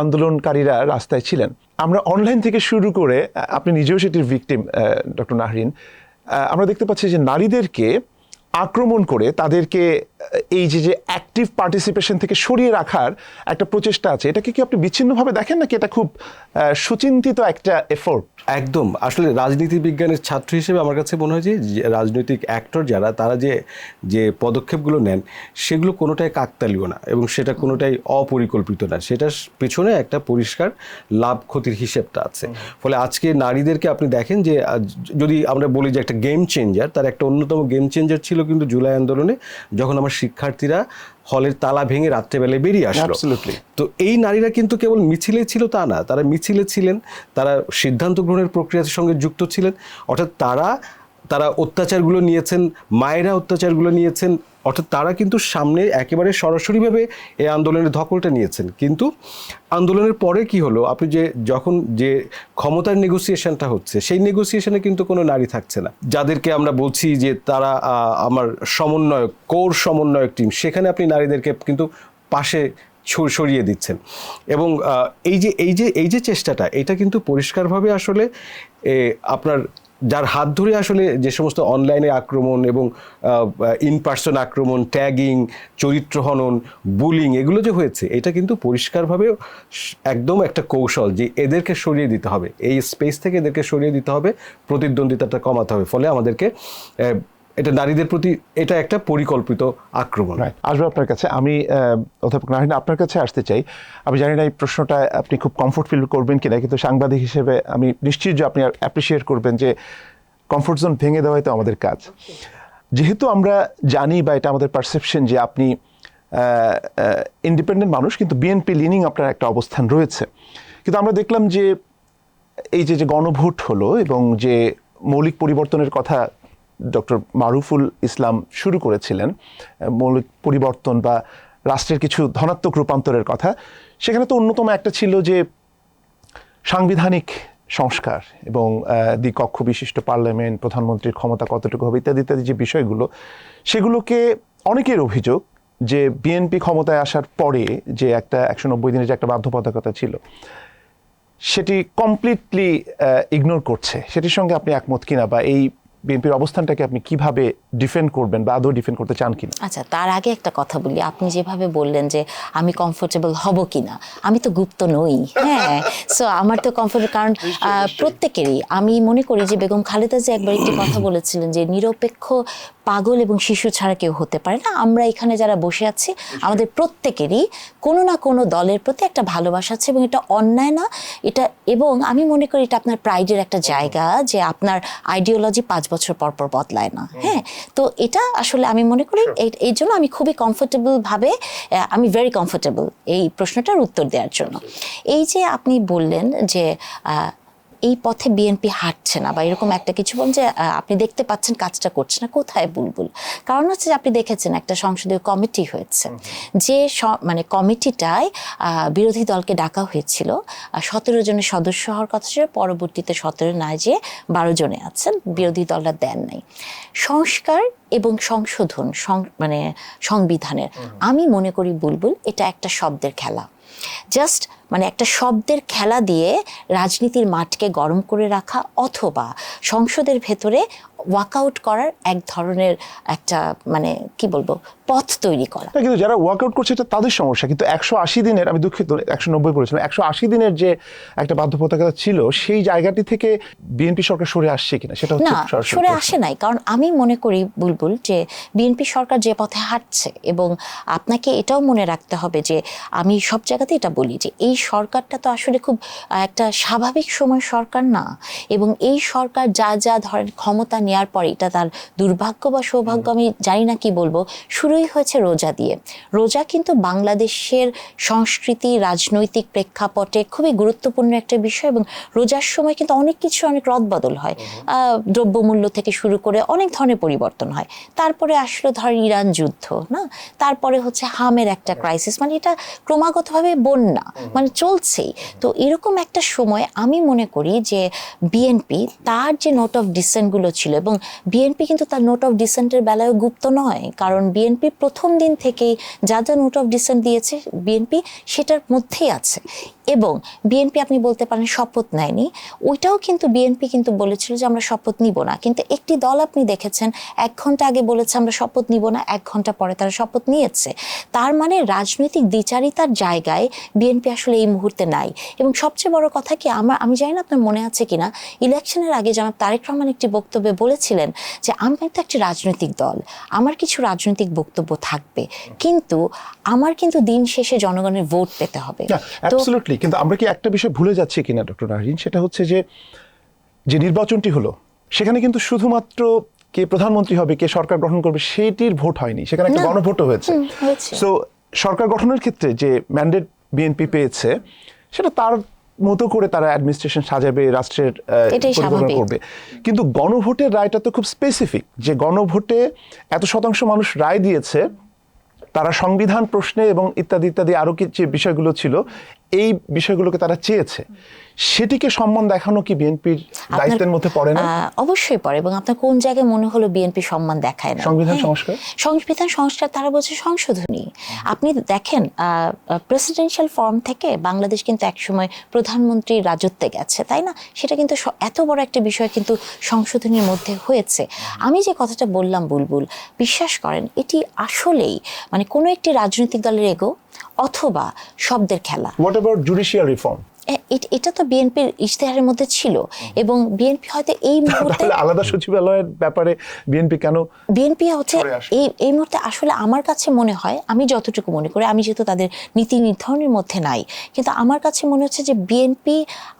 S1: আন্দোলনকারীরা রাস্তায় ছিলেন। আমরা অনলাইন থেকে শুরু করে, আপনি নিজেও সেটির ভিকটিম ডক্টর নাহরিন, আমরা দেখতে পাচ্ছি যে নারীদেরকে আক্রমণ করে তাদেরকে এই যে অ্যাক্টিভ পার্টিসিপেশন থেকে সরিয়ে রাখার একটা প্রচেষ্টা আছে। এটাকে কি আপনি বিচ্ছিন্নভাবে দেখেন, নাকি এটা খুব সুচিন্তিত একটা এফোর্ট?
S3: একদম, আসলে রাজনীতি বিজ্ঞানের ছাত্র হিসেবে আমার কাছে মনে হয় যে রাজনৈতিক অ্যাক্টর যারা, তারা যে পদক্ষেপগুলো নেন, সেগুলো কোনোটাই কাকতালীয় না এবং সেটা কোনোটাই অপরিকল্পিত না, সেটার পেছনে একটা পরিষ্কার লাভ ক্ষতির হিসেবটা আছে। ফলে আজকে নারীদেরকে আপনি দেখেন যে, যদি আমরা বলি যে একটা গেম চেঞ্জার, তার একটা অন্যতম গেম চেঞ্জার ছিল কিন্তু জুলাই আন্দোলনে, যখন আমার শিক্ষার্থীরা হলের তালা ভেঙে রাত্রেবেলায় বেরিয়ে আসলো। তো এই নারীরা কিন্তু কেবল মিছিলে ছিল তা না, তারা মিছিলে ছিলেন, তারা সিদ্ধান্ত গ্রহণের প্রক্রিয়ার সঙ্গে যুক্ত ছিলেন, অর্থাৎ তারা অত্যাচারগুলো নিয়েছেন, মায়েরা অত্যাচারগুলো নিয়েছেন, অর্থাৎ তারা কিন্তু সামনে একেবারে সরাসরিভাবে এই আন্দোলনের ধকলটা নিয়েছেন। কিন্তু আন্দোলনের পরে কি হলো, আপনি যখন ক্ষমতার নেগোসিয়েশনটা হচ্ছে, সেই নেগোসিয়েশনে কিন্তু কোনো নারী থাকছে না, যাদেরকে আমরা বলছি যে তারা আমার কোর সমন্বয়ক টিম, সেখানে আপনি নারীদেরকে কিন্তু পাশে সরিয়ে দিচ্ছেন। এবং এই যে চেষ্টাটা, এটা কিন্তু পরিষ্কারভাবে আসলে আপনার যার হাত ধরে আসলে যে সমস্ত অনলাইনে আক্রমণ এবং ইন পার্সন আক্রমণ, ট্যাগিং, চরিত্র হনন, বুলিং, এগুলো যে হয়েছে, এটা কিন্তু পরিষ্কারভাবে একদম একটা কৌশল যে এদেরকে সরিয়ে দিতে হবে, এই স্পেস থেকে এদেরকে সরিয়ে দিতে হবে, প্রতিদ্বন্দ্বিতাটা কমাতে হবে। ফলে আমাদেরকে এটা নারীদের প্রতি এটা একটা পরিকল্পিত আক্রমণ।
S1: আসবে আপনার কাছে, আমি অধ্যাপক নাহরিন আপনার কাছে আসতে চাই। আমি জানি না এই প্রশ্নটা আপনি খুব কমফোর্ট ফিল করবেন কিনা, কিন্তু সাংবাদিক হিসেবে আমি নিশ্চিত যে আপনি অ্যাপ্রিসিয়েট করবেন যে কমফোর্ট জোন ভেঙে দেওয়াই তো আমাদের কাজ। যেহেতু আমরা জানি, বা এটা আমাদের পারসেপশন, যে আপনি ইন্ডিপেন্ডেন্ট মানুষ, কিন্তু বিএনপি লিনিং আপনার একটা অবস্থান রয়েছে। কিন্তু আমরা দেখলাম যে এই যে গণভোট হলো এবং যে মৌলিক পরিবর্তনের কথা ডক্টর মারুফুল ইসলাম শুরু করেছিলেন, মৌলিক পরিবর্তন বা রাষ্ট্রের কিছু ধনাত্মক রূপান্তরের কথা, সেখানে তো অন্যতম একটা ছিল যে সাংবিধানিক সংস্কার এবং দ্বিকক্ষ বিশিষ্ট পার্লামেন্ট, প্রধানমন্ত্রীর ক্ষমতা কতটুকু হবে ইত্যাদি ইত্যাদি যে বিষয়গুলো, সেগুলোকে অনেকের অভিযোগ যে বিএনপি ক্ষমতায় আসার পরে যে একটা 190 দিনের যে একটা বাধ্যবাধকতা ছিল সেটি কমপ্লিটলি ইগনোর করছে। সেটির সঙ্গে আপনি একমত কিনা, বা এই বিএনপির অবস্থানটাকে আপনি কিভাবে ডিফেন্ড করবেন বা আদৌ ডিফেন্ড করতে চান কিনা?
S2: আচ্ছা, তার আগে একটা কথা বলি। আপনি যেভাবে বললেন যে আমি কমফোর্টেবল হব কিনা, আমি তো গুপ্ত নই। হ্যাঁ, সো আমার তো কমফোর্টেবল, কারণ প্রত্যেকেরই, আমি মনে করি যে বেগম খালেদা যে একবার একটি কথা বলেছিলেন যে নিরপেক্ষ পাগল এবং শিশু ছাড়া কেউ হতে পারে না। আমরা এখানে যারা বসে আছি আমাদের প্রত্যেকেরই কোনো না কোনো দলের প্রতি একটা ভালোবাসা আছে এবং এটা অন্যায় না এটা। এবং আমি মনে করি এটা আপনার প্রাইডের একটা জায়গা যে আপনার আইডিওলজি 5 বছর পর পর বদলায় না। হ্যাঁ, তো এটা আসলে আমি মনে করি এই জন্য আমি খুবই কমফোর্টেবল ভাবে, আমি ভেরি কমফোর্টেবল এই প্রশ্নটার উত্তর দেওয়ার জন্য। এই যে আপনি বললেন যে এই পথে বিএনপি হাঁটছে না বা এরকম একটা কিছু বলেন যে আপনি দেখতে পাচ্ছেন কাজটা করছে না, কোথায় বুলবুল? কারণ হচ্ছে যে আপনি দেখেছেন একটা সংসদীয় কমিটি হয়েছে, যে মানে কমিটিটায় বিরোধী দলকে ডাকা হয়েছিল, 17 জনের সদস্য হওয়ার কথা ছিল, পরবর্তীতে 17 না যে 12 জনে আছেন, বিরোধী দলরা দেন নাই। সংস্কার এবং সংশোধন মানে সংবিধানের, আমি মনে করি বুলবুল এটা একটা শব্দের খেলা, জাস্ট মানে একটা শব্দের খেলা দিয়ে রাজনীতির মাঠকে গরম করে রাখা অথবা সংসদের ভেতরে ওয়াকআউট করার এক ধরনের একটা মানে কি বলবো পথ তৈরি করা।
S1: কিন্তু যারা ওয়াকআউট করছে এটা তাদের সমস্যা, কিন্তু 180 দিনের, আমি দুঃখিত 190 বলেছিলাম, 180 দিনের যে একটা বাধ্যবাধকতা ছিল সেই জায়গাটি থেকে বিএনপি সরকার সরে আসছে কিনা সেটা হচ্ছে
S2: না, সরে আসে নাই। কারণ আমি মনে করি বুলবুল যে বিএনপি সরকার যে পথে হাঁটছে, এবং আপনাকে এটাও মনে রাখতে হবে যে আমি সব জায়গাতে এটা বলি যে এই সরকারটা তো আসলে খুব একটা স্বাভাবিক সময় সরকার না, এবং এই সরকার যা যা ধরেন ক্ষমতা নেওয়ার পরে এটা তার দুর্ভাগ্য বা সৌভাগ্য আমি জানি না কি বলবো, শুরুই হয়েছে রোজা দিয়ে। রোজা কিন্তু বাংলাদেশের সংস্কৃতি রাজনৈতিক প্রেক্ষাপটে খুবই গুরুত্বপূর্ণ একটা বিষয়, এবং রোজার সময় কিন্তু অনেক কিছু অনেক রদবদল হয়, দ্রব্যমূল্য থেকে শুরু করে অনেক ধরনের পরিবর্তন হয়। তারপরে আসলো ধর ইরান যুদ্ধ, না, তারপরে হচ্ছে হামের একটা ক্রাইসিস, মানে এটা ক্রমাগতভাবে বন্যা মানে চলছেই। তো এরকম একটা সময় আমি মনে করি যে বিএনপি তার যে নোট অফ ডিসেন্টগুলো ছিল, এবং বিএনপি কিন্তু তার নোট অফ ডিসেন্টের বেলায় গুপ্ত নয়, কারণ বিএনপি প্রথম দিন থেকেই যা যা নোট অফ ডিসেন্ট দিয়েছে বিএনপি সেটার মধ্যেই আছে। এবং বিএনপি আপনি বলতে পারেন শপথ নেয়নি, ওইটাও কিন্তু বিএনপি কিন্তু বলেছিল যে আমরা শপথ নিব না, কিন্তু একটি দল আপনি দেখেছেন 1 ঘন্টা আগে বলেছে আমরা শপথ নিব না, 1 ঘন্টা পরে তারা শপথ নিয়েছে। তার মানে রাজনৈতিক দ্বিচারিতার জায়গায় বিএনপি আসলে এই মুহূর্তে নাই। এবং সবচেয়ে বড় কথা কি, আমি জানি না আপনার মনে আছে কিনা, ইলেকশনের আগে জনাব তারেক রহমান একটি বক্তব্যে বলেছিলেন যে আমি তো একটি রাজনৈতিক দল, আমার কিছু রাজনৈতিক বক্তব্য থাকবে, কিন্তু আমার কিন্তু দিন শেষে জনগণের ভোট পেতে হবে।
S1: অ্যাবসলিউটলি। কিন্তু আমরা কি একটা বিষয় ভুলে যাচ্ছি কিনা ডক্টর নাহরিন, সেটা হচ্ছে যে নির্বাচনটি হলো সেখানে কিন্তু শুধুমাত্র কে প্রধানমন্ত্রী হবে, কে সরকার গঠন করবে সেটির ভোট হয়নি, সেখানে একটা গণভোটও হয়েছে। সো সরকার গঠনের ক্ষেত্রে যে ম্যান্ডেট বিএনপি পেয়েছে সেটা তার মতো করে তারা অ্যাডমিনিস্ট্রেশন সাজাবে, রাষ্ট্রের পরিকল্পনা করবে। কিন্তু গণভোটের রায়টা তো খুব স্পেসিফিক, যে গণভোটে এত শতাংশ মানুষ রায় দিয়েছে, তারা সংবিধান প্রশ্নে এবং ইত্যাদি ইত্যাদি আরো যে বিষয়গুলো ছিল এই বিষয়গুলোকে তারা চেয়েছে, সেটিকে সম্মান দেখানো কি বিএনপির দায়িত্বের মধ্যে পড়ে না?
S2: অবশ্যই পড়ে। এবং আপনার কোন জায়গায় মনে হলো বিএনপি সম্মান দেখায় না? সংবিধান সংস্কার তারা বলছে সংশোধনী। আপনি দেখেন প্রেসিডেন্সিয়াল ফর্ম থেকে বাংলাদেশ কিন্তু একসময় প্রধানমন্ত্রীর রাজত্বে গেছে, তাই না? সেটা কিন্তু এত বড় একটা বিষয় কিন্তু সংশোধনীর মধ্যে হয়েছে। আমি যে কথাটা বললাম বুলবুল, বিশ্বাস করেন এটি আসলেই মানে কোনো একটি রাজনৈতিক দলের এগো অথবা শব্দের খেলা।
S1: What about judicial reform?
S2: এটা তো বিএনপির ইশতেহারের মধ্যে ছিল, এবং বিএনপি হয়তো এই মুহূর্তে
S1: আলাদা সচিবালয়ের ব্যাপারে বিএনপি
S2: হচ্ছে এই মুহূর্তে আসলে আমার কাছে মনে হয়, আমি যতটুকু মনে করি, আমি যেহেতু তাদের নীতি নির্ধারণের মধ্যে নাই, কিন্তু আমার কাছে মনে হচ্ছে যে বিএনপি,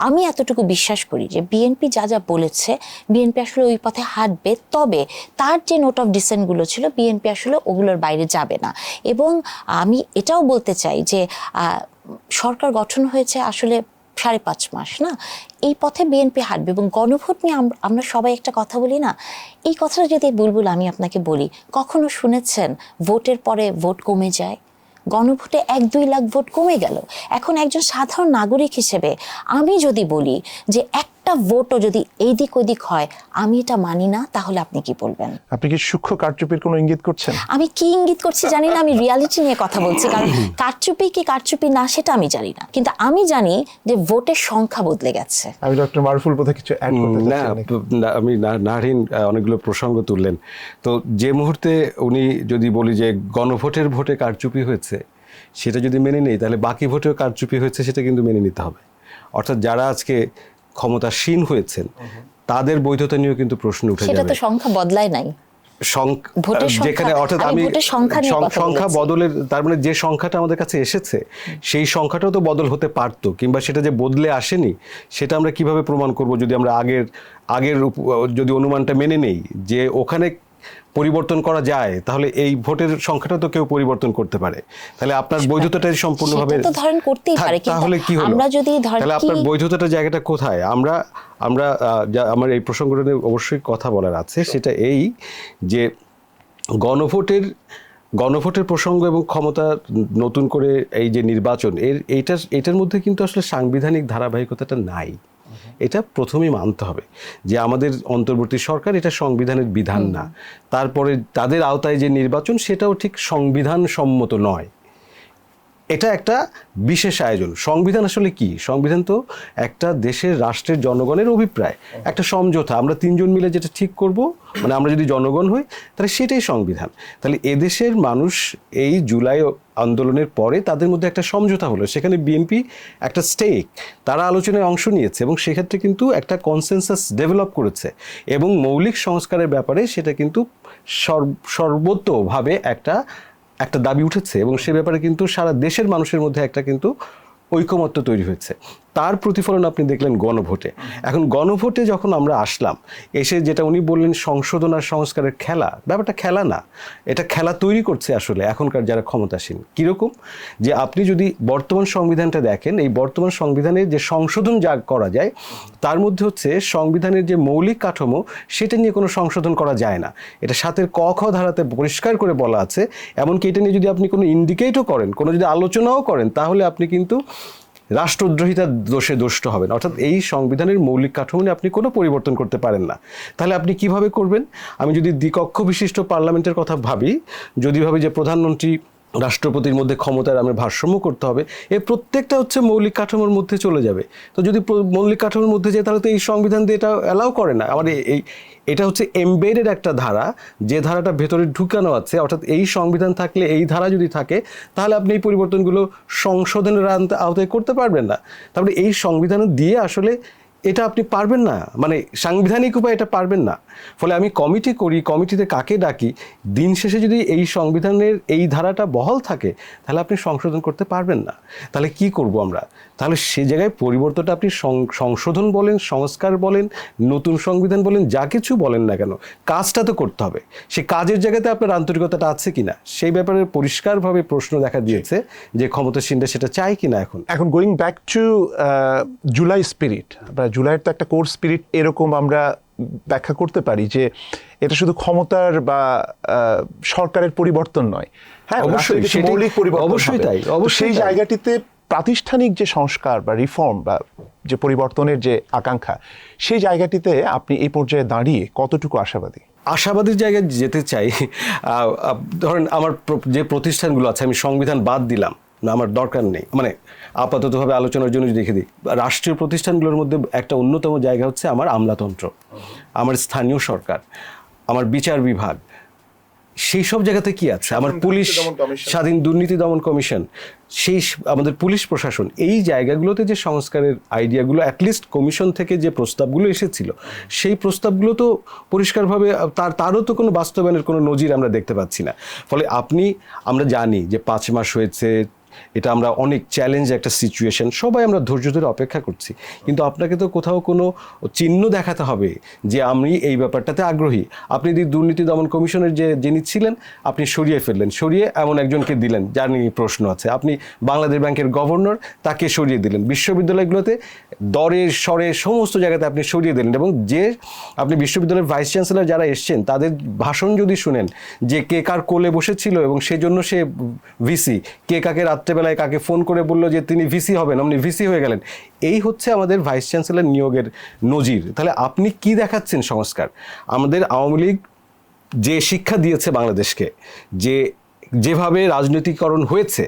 S2: আমি এতটুকু বিশ্বাস করি যে বিএনপি যা যা বলেছে বিএনপি আসলে ওই পথে হাঁটবে, তবে তার যে নোট অফ ডিসেন্টগুলো ছিল বিএনপি আসলে ওগুলোর বাইরে যাবে না। এবং আমি এটাও বলতে চাই যে সরকার গঠন হয়েছে আসলে 5.5 মাস না, এই পথে বিএনপি হাঁটবে। এবং গণভোট নিয়ে আমরা সবাই একটা কথা বলি না, এই কথাটা যদি বুলবুল আমি আপনাকে বলি, কখনো শুনেছেন ভোটের পরে ভোট কমে যায়? গণভোটে 1-2 লাখ ভোট কমে গেল। এখন একজন সাধারণ নাগরিক হিসেবে আমি যদি বলি যে একটা ভোটও যদি এইদিক ওইদিক হয় আমি এটা মানি না, তাহলে আপনি কি বলবেন?
S1: আপনি কি সূক্ষ্ম কারচুপির কোনো ইঙ্গিত করছেন?
S2: আমি কি ইঙ্গিত করছি জানি না, আমি রিয়ালিটি নিয়ে কথা বলছি। কারণ কারচুপি কি কারচুপি না সেটা আমি জানি না, কিন্তু আমি জানি যে ভোটের সংখ্যা বদলে গেছে।
S1: আমি ডক্টর মারুফুল বোধহয় কিছু অ্যাড করতে
S3: না, আমি নারীন অনেকগুলো প্রসঙ্গ তুললেন। তো যে মুহূর্তে উনি যদি বলি যে ভোটে কারচুপি হয়েছে, সেটা যদি মেনে নেই, তাহলে বাকি ভোটেও কারচুপি হয়েছে সেটা কিন্তু মেনে নিতে হবে। অর্থাৎ যারা আজকে ক্ষমতাসীন হয়েছেন তাদের বৈধতা নিয়েও কিন্তু প্রশ্ন উঠে
S2: সেটা
S3: যাবে।
S2: তো সংখ্যা বদলায় নাই,
S3: যেখানে অর্থাৎ আমি সংখ্যা বদলের, তার মানে যে সংখ্যাটা আমাদের কাছে এসেছে সেই সংখ্যাটাও তো বদল হতে পারতো, কিংবা সেটা যে বদলে আসেনি সেটা আমরা কিভাবে প্রমাণ করব যদি আমরা আগের যদি অনুমানটা মেনে নেই যে ওখানে পরিবর্তন করা যায়, তাহলে এই ভোটের সংখ্যাটা তো কেউ পরিবর্তন করতে পারে। তাহলে আপনার বৈধতাটাই সম্পূর্ণভাবে তাহলে কি হলো? তাহলে আপনার বৈধতার জায়গাটা কোথায়? আমার এই প্রসঙ্গটা নিয়ে অবশ্যই কথা বলার আছে। সেটা এই যে গণভোটের প্রসঙ্গ এবং ক্ষমতা নতুন করে এই যে নির্বাচন, এইটার মধ্যে কিন্তু আসলে সাংবিধানিক ধারাবাহিকতাটা নাই। এটা প্রথমেই মানতে হবে যে আমাদের অন্তর্বর্তী সরকার, এটা সংবিধানের বিধান না। তারপরে তাদের আওতায় যে নির্বাচন সেটাও ঠিক সংবিধান সম্মত নয়। এটা একটা বিশেষ আয়োজন। সংবিধান আসলে কি? সংবিধান তো একটা দেশের রাষ্ট্রের জনগণের অভিপ্রায়, একটা সমঝোতা। আমরা 3 জন মিলে যেটা ঠিক করব, মানে আমরা যদি জনগণ হই তাহলে সেটাই সংবিধান। তাহলে এদেশের মানুষ এই জুলাই আন্দোলনের পরে তাদের মধ্যে একটা সমঝোতা হলো, সেখানে বিএনপি একটা স্টেক, তারা আলোচনায় অংশ নিয়েছে এবং সেক্ষেত্রে কিন্তু একটা কনসেনসাস ডেভেলপ করেছে এবং মৌলিক সংস্কারের ব্যাপারে সেটা কিন্তু সর্বতোভাবে একটা দাবি উঠেছে এবং সে ব্যাপারে কিন্তু সারা দেশের মানুষের মধ্যে একটা কিন্তু ঐকমত্য তৈরি হয়েছে। তার প্রতিফলন আপনি দেখলেন গণভোটে। এখন গণভোটে যখন আমরা আসলাম, এসে যেটা উনি বললেন সংশোধন আর সংস্কারের খেলা, ব্যাপারটা খেলা না, এটা খেলা তৈরি করছে আসলে এখনকার যারা ক্ষমতাসীন। কীরকম? যে আপনি যদি বর্তমান সংবিধানটা দেখেন, এই বর্তমান সংবিধানের যে সংশোধন যা করা যায় তার মধ্যে হচ্ছে সংবিধানের যে মৌলিক কাঠামো সেটা নিয়ে কোনো সংশোধন করা যায় না। এটা 7-এর ক খ ধারাতে পরিষ্কার করে বলা আছে। এমনকি এটা নিয়ে যদি আপনি কোনো ইন্ডিকেটও করেন, কোনো যদি আলোচনাও করেন, তাহলে আপনি কিন্তু রাষ্ট্রদ্রোহিতার দোষে দোষিত হবেন। অর্থাৎ এই সংবিধানের মৌলিক কাঠামো নিয়ে আপনি কোনো পরিবর্তন করতে পারেন না। তাহলে আপনি কিভাবে করবেন? আমি যদি দ্বিকক্ষ বিশিষ্ট পার্লামেন্টের কথা ভাবি, যদি ভাবি যে প্রধানমন্ত্রী রাষ্ট্রপতির মধ্যে ক্ষমতার আমরা ভারসাম্য করতে হবে, এর প্রত্যেকটা হচ্ছে মৌলিক কাঠামোর মধ্যে চলে যাবে। তো যদি মৌলিক কাঠামোর মধ্যে যায় তাহলে তো এই সংবিধান দিয়ে এটা অ্যালাউ করে না। আমার এটা হচ্ছে এমবেডেড একটা ধারা, যে ধারাটা ভেতরে ঢুকানো আছে। অর্থাৎ এই সংবিধান থাকলে, এই ধারা যদি থাকে, তাহলে আপনি এই পরিবর্তনগুলো সংশোধনের আওতায় করতে পারবেন না। তারপরে এই সংবিধান দিয়ে আসলে এটা আপনি পারবেন না, মানে সাংবিধানিক উপায় এটা পারবেন না। ফলে আমি কমিটি করি, কমিটিতে কাকে ডাকি, দিন শেষে যদি এই সংবিধানের এই ধারাটা বহাল থাকে তাহলে আপনি সংশোধন করতে পারবেন না। তাহলে কি করব আমরা? তাহলে সে জায়গায় পরিবর্তনটা আপনি সংশোধন বলেন, সংস্কার বলেন, নতুন সংবিধান বলেন, যা কিছু বলেন না কেন, কাজটা তো করতে হবে। সেই কাজের জায়গাতে আপনার আন্তরিকতাটা আছে কিনা সেই ব্যাপারে পরিষ্কারভাবে প্রশ্ন দেখা দিয়েছে যে ক্ষমতাসীনরা সেটা চায় কিনা। এখন
S1: going back to July spirit, জুলাইয়ের তো একটা কোর স্পিরিট এরকম আমরা ব্যাখ্যা করতে পারি যে এটা শুধু ক্ষমতার বা সরকারের পরিবর্তন নয়। হ্যাঁ,
S3: অবশ্যই
S1: মৌলিক পরিবর্তন,
S3: অবশ্যই তাই।
S1: সেই জায়গাটিতে প্রাতিষ্ঠানিক যে সংস্কার বা রিফর্ম বা যে পরিবর্তনের যে আকাঙ্ক্ষা, সেই জায়গাটিতে আপনি এই পর্যায়ে দাঁড়িয়ে কতটুকু আশাবাদীর
S3: জায়গায় যেতে চাই। ধরেন আমার যে প্রতিষ্ঠানগুলো আছে, আমি সংবিধান বাদ দিলাম না, আমার দরকার নেই, মানে আপাততভাবে আলোচনার জন্য যদি রেখে দিই, রাষ্ট্রীয় প্রতিষ্ঠানগুলোর মধ্যে একটা অন্যতম জায়গা হচ্ছে আমার আমলাতন্ত্র, আমার স্থানীয় সরকার, আমার বিচার বিভাগ। সেই সব জায়গাতে কি আছে? আমার পুলিশ, স্বাধীন দুর্নীতি দমন কমিশন, সেই আমাদের পুলিশ প্রশাসন, এই জায়গাগুলোতে যে সংস্কারের আইডিয়াগুলো অ্যাটলিস্ট কমিশন থেকে যে প্রস্তাবগুলো এসেছিল, সেই প্রস্তাবগুলো তো পরিষ্কারভাবে তারও তো কোনো বাস্তবায়নের কোনো নজির আমরা দেখতে পাচ্ছি না। ফলে আমরা জানি যে 5 মাস হয়েছে, এটা আমরা অনেক চ্যালেঞ্জ একটা সিচুয়েশন, সবাই আমরা ধৈর্য ধরে অপেক্ষা করছি, কিন্তু আপনাকে তো কোথাও কোনো চিহ্ন দেখাতে হবে যে আমি এই ব্যাপারটাতে আগ্রহী। আপনি দুর্নীতি দমন কমিশনের যিনি ছিলেন আপনি সরিয়ে ফেললেন, সরিয়ে এমন একজনকে দিলেন যার নিয়ে প্রশ্ন আছে। আপনি বাংলাদেশ ব্যাংকের গভর্নর, তাকে সরিয়ে দিলেন। বিশ্ববিদ্যালয়গুলোতে দরে স্বরে সমস্ত জায়গাতে আপনি সরিয়ে দিলেন, এবং যে আপনি বিশ্ববিদ্যালয়ের ভাইস চ্যান্সেলর যারা এসছেন তাদের ভাষণ যদি শুনেন যে কে কার কোলে বসেছিল এবং সেজন্য সে ভিসি, কে কাকে রাত্রেবেলায় কাকে ফোন করে বললো যে তিনি ভিসি হবেন, আপনি ভিসি হয়ে গেলেন, এই হচ্ছে আমাদের ভাইস চ্যান্সেলর নিয়োগের নজির। তাহলে আপনি কি দেখাচ্ছেন সংস্কার? আমাদের আওয়ামী লীগ যে শিক্ষা দিয়েছে বাংলাদেশকে, যেভাবে রাজনৈতিকরণ হয়েছে,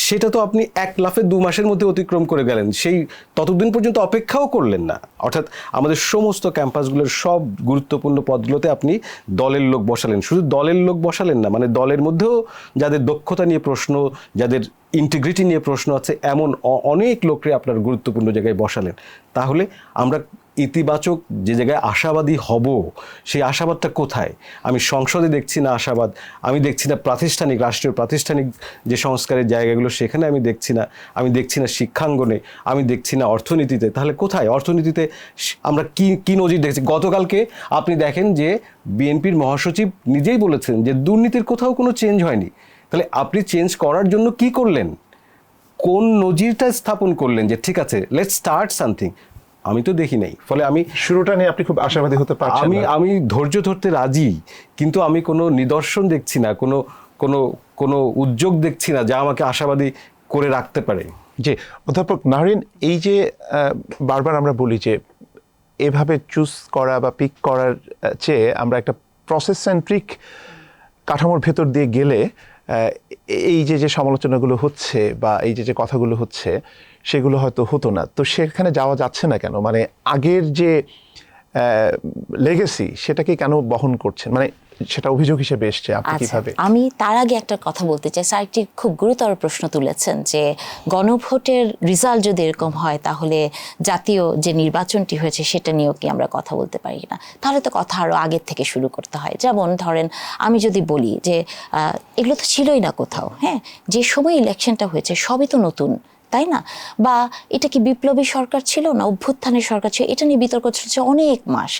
S3: সেটা তো আপনি এক লাফে 2 মাসের মধ্যে অতিক্রম করে গেলেন, সেই ততদিন পর্যন্ত অপেক্ষাও করলেন না। অর্থাৎ আমাদের সমস্ত ক্যাম্পাসগুলোর সব গুরুত্বপূর্ণ পদগুলোতে আপনি দলের লোক বসালেন। শুধু দলের লোক বসালেন না, মানে দলের মধ্যেও যাদের দক্ষতা নিয়ে প্রশ্ন, যাদের ইন্টিগ্রিটি নিয়ে প্রশ্ন আছে, এমন অনেক লোককে আপনার গুরুত্বপূর্ণ জায়গায় বসালেন। তাহলে আমরা ইতিবাচক যে জায়গায় আশাবাদী হব, সেই আশাবাদটা কোথায়? আমি সংসদে দেখছি না আশাবাদ, আমি দেখছি না প্রাতিষ্ঠানিক, রাষ্ট্রীয় প্রাতিষ্ঠানিক যে সংস্কারের জায়গাগুলো সেখানে আমি দেখছি না, আমি দেখছি না শিক্ষাঙ্গনে, আমি দেখছি না অর্থনীতিতে। তাহলে কোথায়? অর্থনীতিতে আমরা কি নজির দেখছি? গতকালকে আপনি দেখেন যে বিএনপির মহাসচিব নিজেই বলেছেন যে দুর্নীতির কোথাও কোনো চেঞ্জ হয়নি। তাহলে আপনি চেঞ্জ করার জন্য কি করলেন? কোন নজিরটা স্থাপন করলেন যে ঠিক আছে লেটস স্টার্ট সামথিং? আমি তো দেখি নাই। ফলে আমি
S1: শুরুটা নিয়ে আপনি খুব আশাবাদী হতে পারছেন না।
S3: আমি ধৈর্য ধরতে রাজি, কিন্তু আমি কোনো নিদর্শন দেখছি না, কোনো উদ্যোগ দেখছি না যা আমাকে আশাবাদী করে রাখতে পারে।
S1: জি, অধ্যাপক নাহরিন, এই যে বারবার আমরা বলি যে এভাবে চুজ করা বা পিক করার চেয়ে আমরা একটা প্রসেস সেন্ট্রিক কাঠামোর ভেতর দিয়ে গেলে এই যে সমালোচনাগুলো হচ্ছে বা এই যে কথাগুলো হচ্ছে সেগুলো হয়তো হতো না। তো সেখানে যাওয়া যাচ্ছে না কেন? মানে আগের যে লেগেসি সেটাকে কেন বহন করছেন? মানে সেটা অভিযোগ হিসেবে এসছে, আপনি কিভাবে?
S2: আমি তার আগে একটা কথা বলতে চাই। স্যার একটি খুব গুরুতর প্রশ্ন তুলেছেন যে গণভোটের রেজাল্ট যদি এরকম হয় তাহলে জাতীয় যে নির্বাচনটি হয়েছে সেটা নিয়েও কি আমরা কথা বলতে পারি না? তাহলে তো কথা আরো আগের থেকে শুরু করতে হয়। যেমন ধরেন আমি যদি বলি যে এগুলো তো ছিলই না কোথাও, হ্যাঁ, যে সময় ইলেকশনটা হয়েছে সবই তো নতুন, তাই না? বা এটা কি বিপ্লবী সরকার ছিল না অভ্যুত্থানের সরকার ছিল? এটা নিয়ে বিতর্ক চলছে অনেক মাস।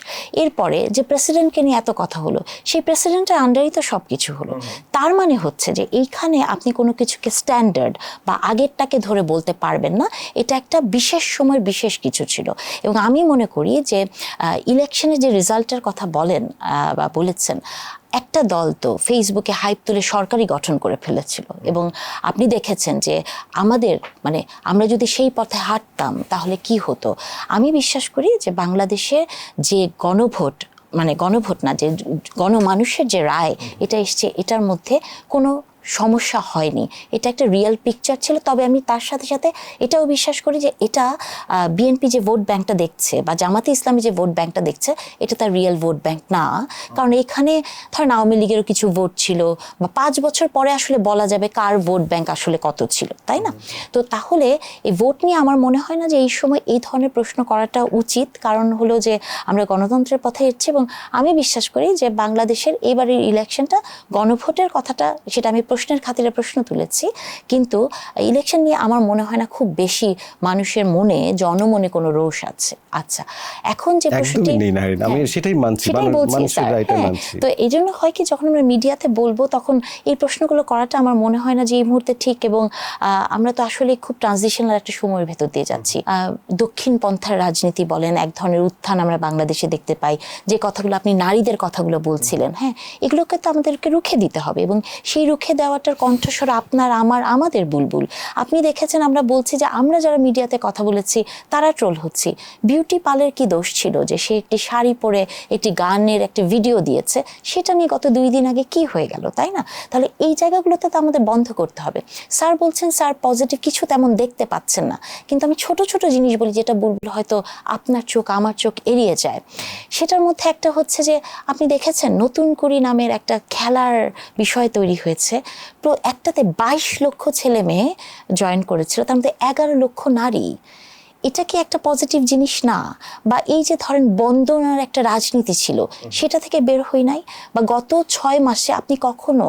S2: এরপরে যে প্রেসিডেন্টকে নিয়ে এত কথা হলো, সেই প্রেসিডেন্টের আন্ডারই তো সব কিছু হলো। তার মানে হচ্ছে যে এইখানে আপনি কোনো কিছুকে স্ট্যান্ডার্ড বা আগেরটাকে ধরে বলতে পারবেন না। এটা একটা বিশেষ সময়ের বিশেষ কিছু ছিল। এবং আমি মনে করি যে ইলেকশনের যে রেজাল্টের কথা বলেন বা বলেছেন, একটা দল তো ফেসবুকে হাইপ তুলে সরকারই গঠন করে ফেলেছিল। এবং আপনি দেখেছেন যে আমাদের মানে আমরা যদি সেই পথে হাঁটতাম তাহলে কি হতো? আমি বিশ্বাস করি যে বাংলাদেশে যে গণভোট, মানে গণভোট না, যে গণমানুষের যে রায় এটা এসছে, এটার মধ্যে কোনো সমস্যা হয়নি। এটা একটা রিয়েল পিকচার ছিল। তবে আমি তার সাথে সাথে এটাও বিশ্বাস করি যে এটা বিএনপি যে ভোট ব্যাংকটা দেখছে বা জামাতে ইসলামী যে ভোট ব্যাংকটা দেখছে, এটা তার রিয়েল ভোট ব্যাংক না। কারণ এখানে ধরেন আওয়ামী লীগেরও কিছু ভোট ছিল, বা 5 বছর পরে আসলে বলা যাবে কার ভোট ব্যাংক আসলে কত ছিল, তাই না? তো তাহলে এই ভোট নিয়ে আমার মনে হয় না যে এই সময় এই ধরনের প্রশ্ন করাটা উচিত। কারণ হলো যে আমরা গণতন্ত্রের পথে এসেছি, এবং আমি বিশ্বাস করি যে বাংলাদেশের এবারের ইলেকশনটা গণভোটের কথাটা, সেটা আমি প্রশ্নের খাতিরে প্রশ্ন তুলেছি, কিন্তু ইলেকশন নিয়ে আমার মনে হয় না খুব বেশি মানুষের মনে, জনমনে কোনো রোষ আছে। আচ্ছা, এখন যে প্রশ্নটি
S3: আমি সেটাই মানছি, মানুষের রাইটটা মানছি।
S2: তো এই জন্য হয় কি, যখন আমরা মিডিয়াতে বলবো তখন এই প্রশ্নগুলো করাটা আমার মনে হয় না যে এই মুহূর্তে ঠিক। এবং আমরা তো আসলে খুব ট্রানজিশনাল একটা সময়ের ভেতর দিয়ে যাচ্ছি। দক্ষিণ পন্থার রাজনীতি বলেন, এক ধরনের উত্থান আমরা বাংলাদেশে দেখতে পাই। যে কথাগুলো আপনি নারীদের কথাগুলো বলছিলেন, হ্যাঁ, এগুলোকে তো আমাদেরকে রুখে দিতে হবে। এবং সেই রুখে দেওয়াটার কণ্ঠস্বর আপনার, আমাদের বুলবুল। আপনি দেখেছেন আমরা বলছি যে আমরা যারা মিডিয়াতে কথা বলেছি তারা ট্রোল হচ্ছি। বিউটি পালের কি দোষ ছিল যে সে একটি শাড়ি পরে একটি গানের একটা ভিডিও দিয়েছে, সেটা নিয়ে গত 2 দিন আগে কি হয়ে গেল, তাই না? তাহলে এই জায়গাগুলোতে তো আমাদের বন্ধ করতে হবে। স্যার বলছেন স্যার পজিটিভ কিছু তেমন দেখতে পাচ্ছেন না, কিন্তু আমি ছোট ছোট জিনিস বলি যেটা বুলবুল হয়তো আপনার চোখ আমার চোখ এড়িয়ে যায়। সেটার মধ্যে একটা হচ্ছে যে আপনি দেখেছেন নতুন করি নামের একটা খেলার বিষয় তৈরি হয়েছে। একটাতে 22 লক্ষ ছেলে মেয়ে জয়েন করেছিল, তার মধ্যে 11 লক্ষ নারী। এটা কি একটা পজিটিভ জিনিস না? বা এই যে ধরেন বন্দনার একটা রাজনীতি ছিল, সেটা থেকে বের হই নাই? বা গত 6 মাসে আপনি কখনো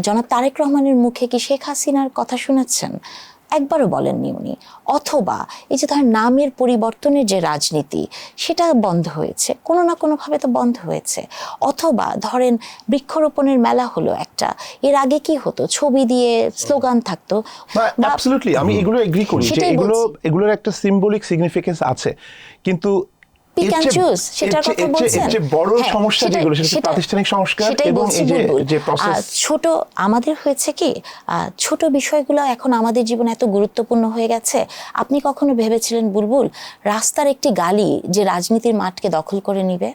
S2: জনাব তারেক রহমানের মুখে কি শেখ হাসিনার কথা শুনেছেন? একবারও বলেননি উনি। অথবা এই যে ধরেন নামের পরিবর্তনের যে রাজনীতি, সেটা বন্ধ হয়েছে, কোনো না কোনোভাবে তো বন্ধ হয়েছে। অথবা ধরেন বৃক্ষরোপণের মেলা হলো একটা, এর আগে কি হতো, ছবি দিয়ে স্লোগান থাকতো।
S1: অ্যাবসলিউটলি, আমি এগুলো এগ্রি করি যে
S2: সেটাই
S1: এগুলোর একটা সিম্বলিক সিগনিফিকেন্স আছে, কিন্তু
S2: পিক অ্যান্ড চুজ সেটার কথা বলছেন।
S1: যে বড় সমস্যা যেগুলো সেটা প্রাতিষ্ঠানিক সংস্কার এবং এই যে প্রসেস।
S2: ছোট আমাদের হয়েছে কি, ছোট বিষয়গুলো এখন আমাদের জীবনে এত গুরুত্বপূর্ণ হয়ে গেছে। আপনি কখনো ভেবেছিলেন বুলবুল, রাস্তার একটি গালি যে রাজনীতির মাঠকে দখল করে নিবে?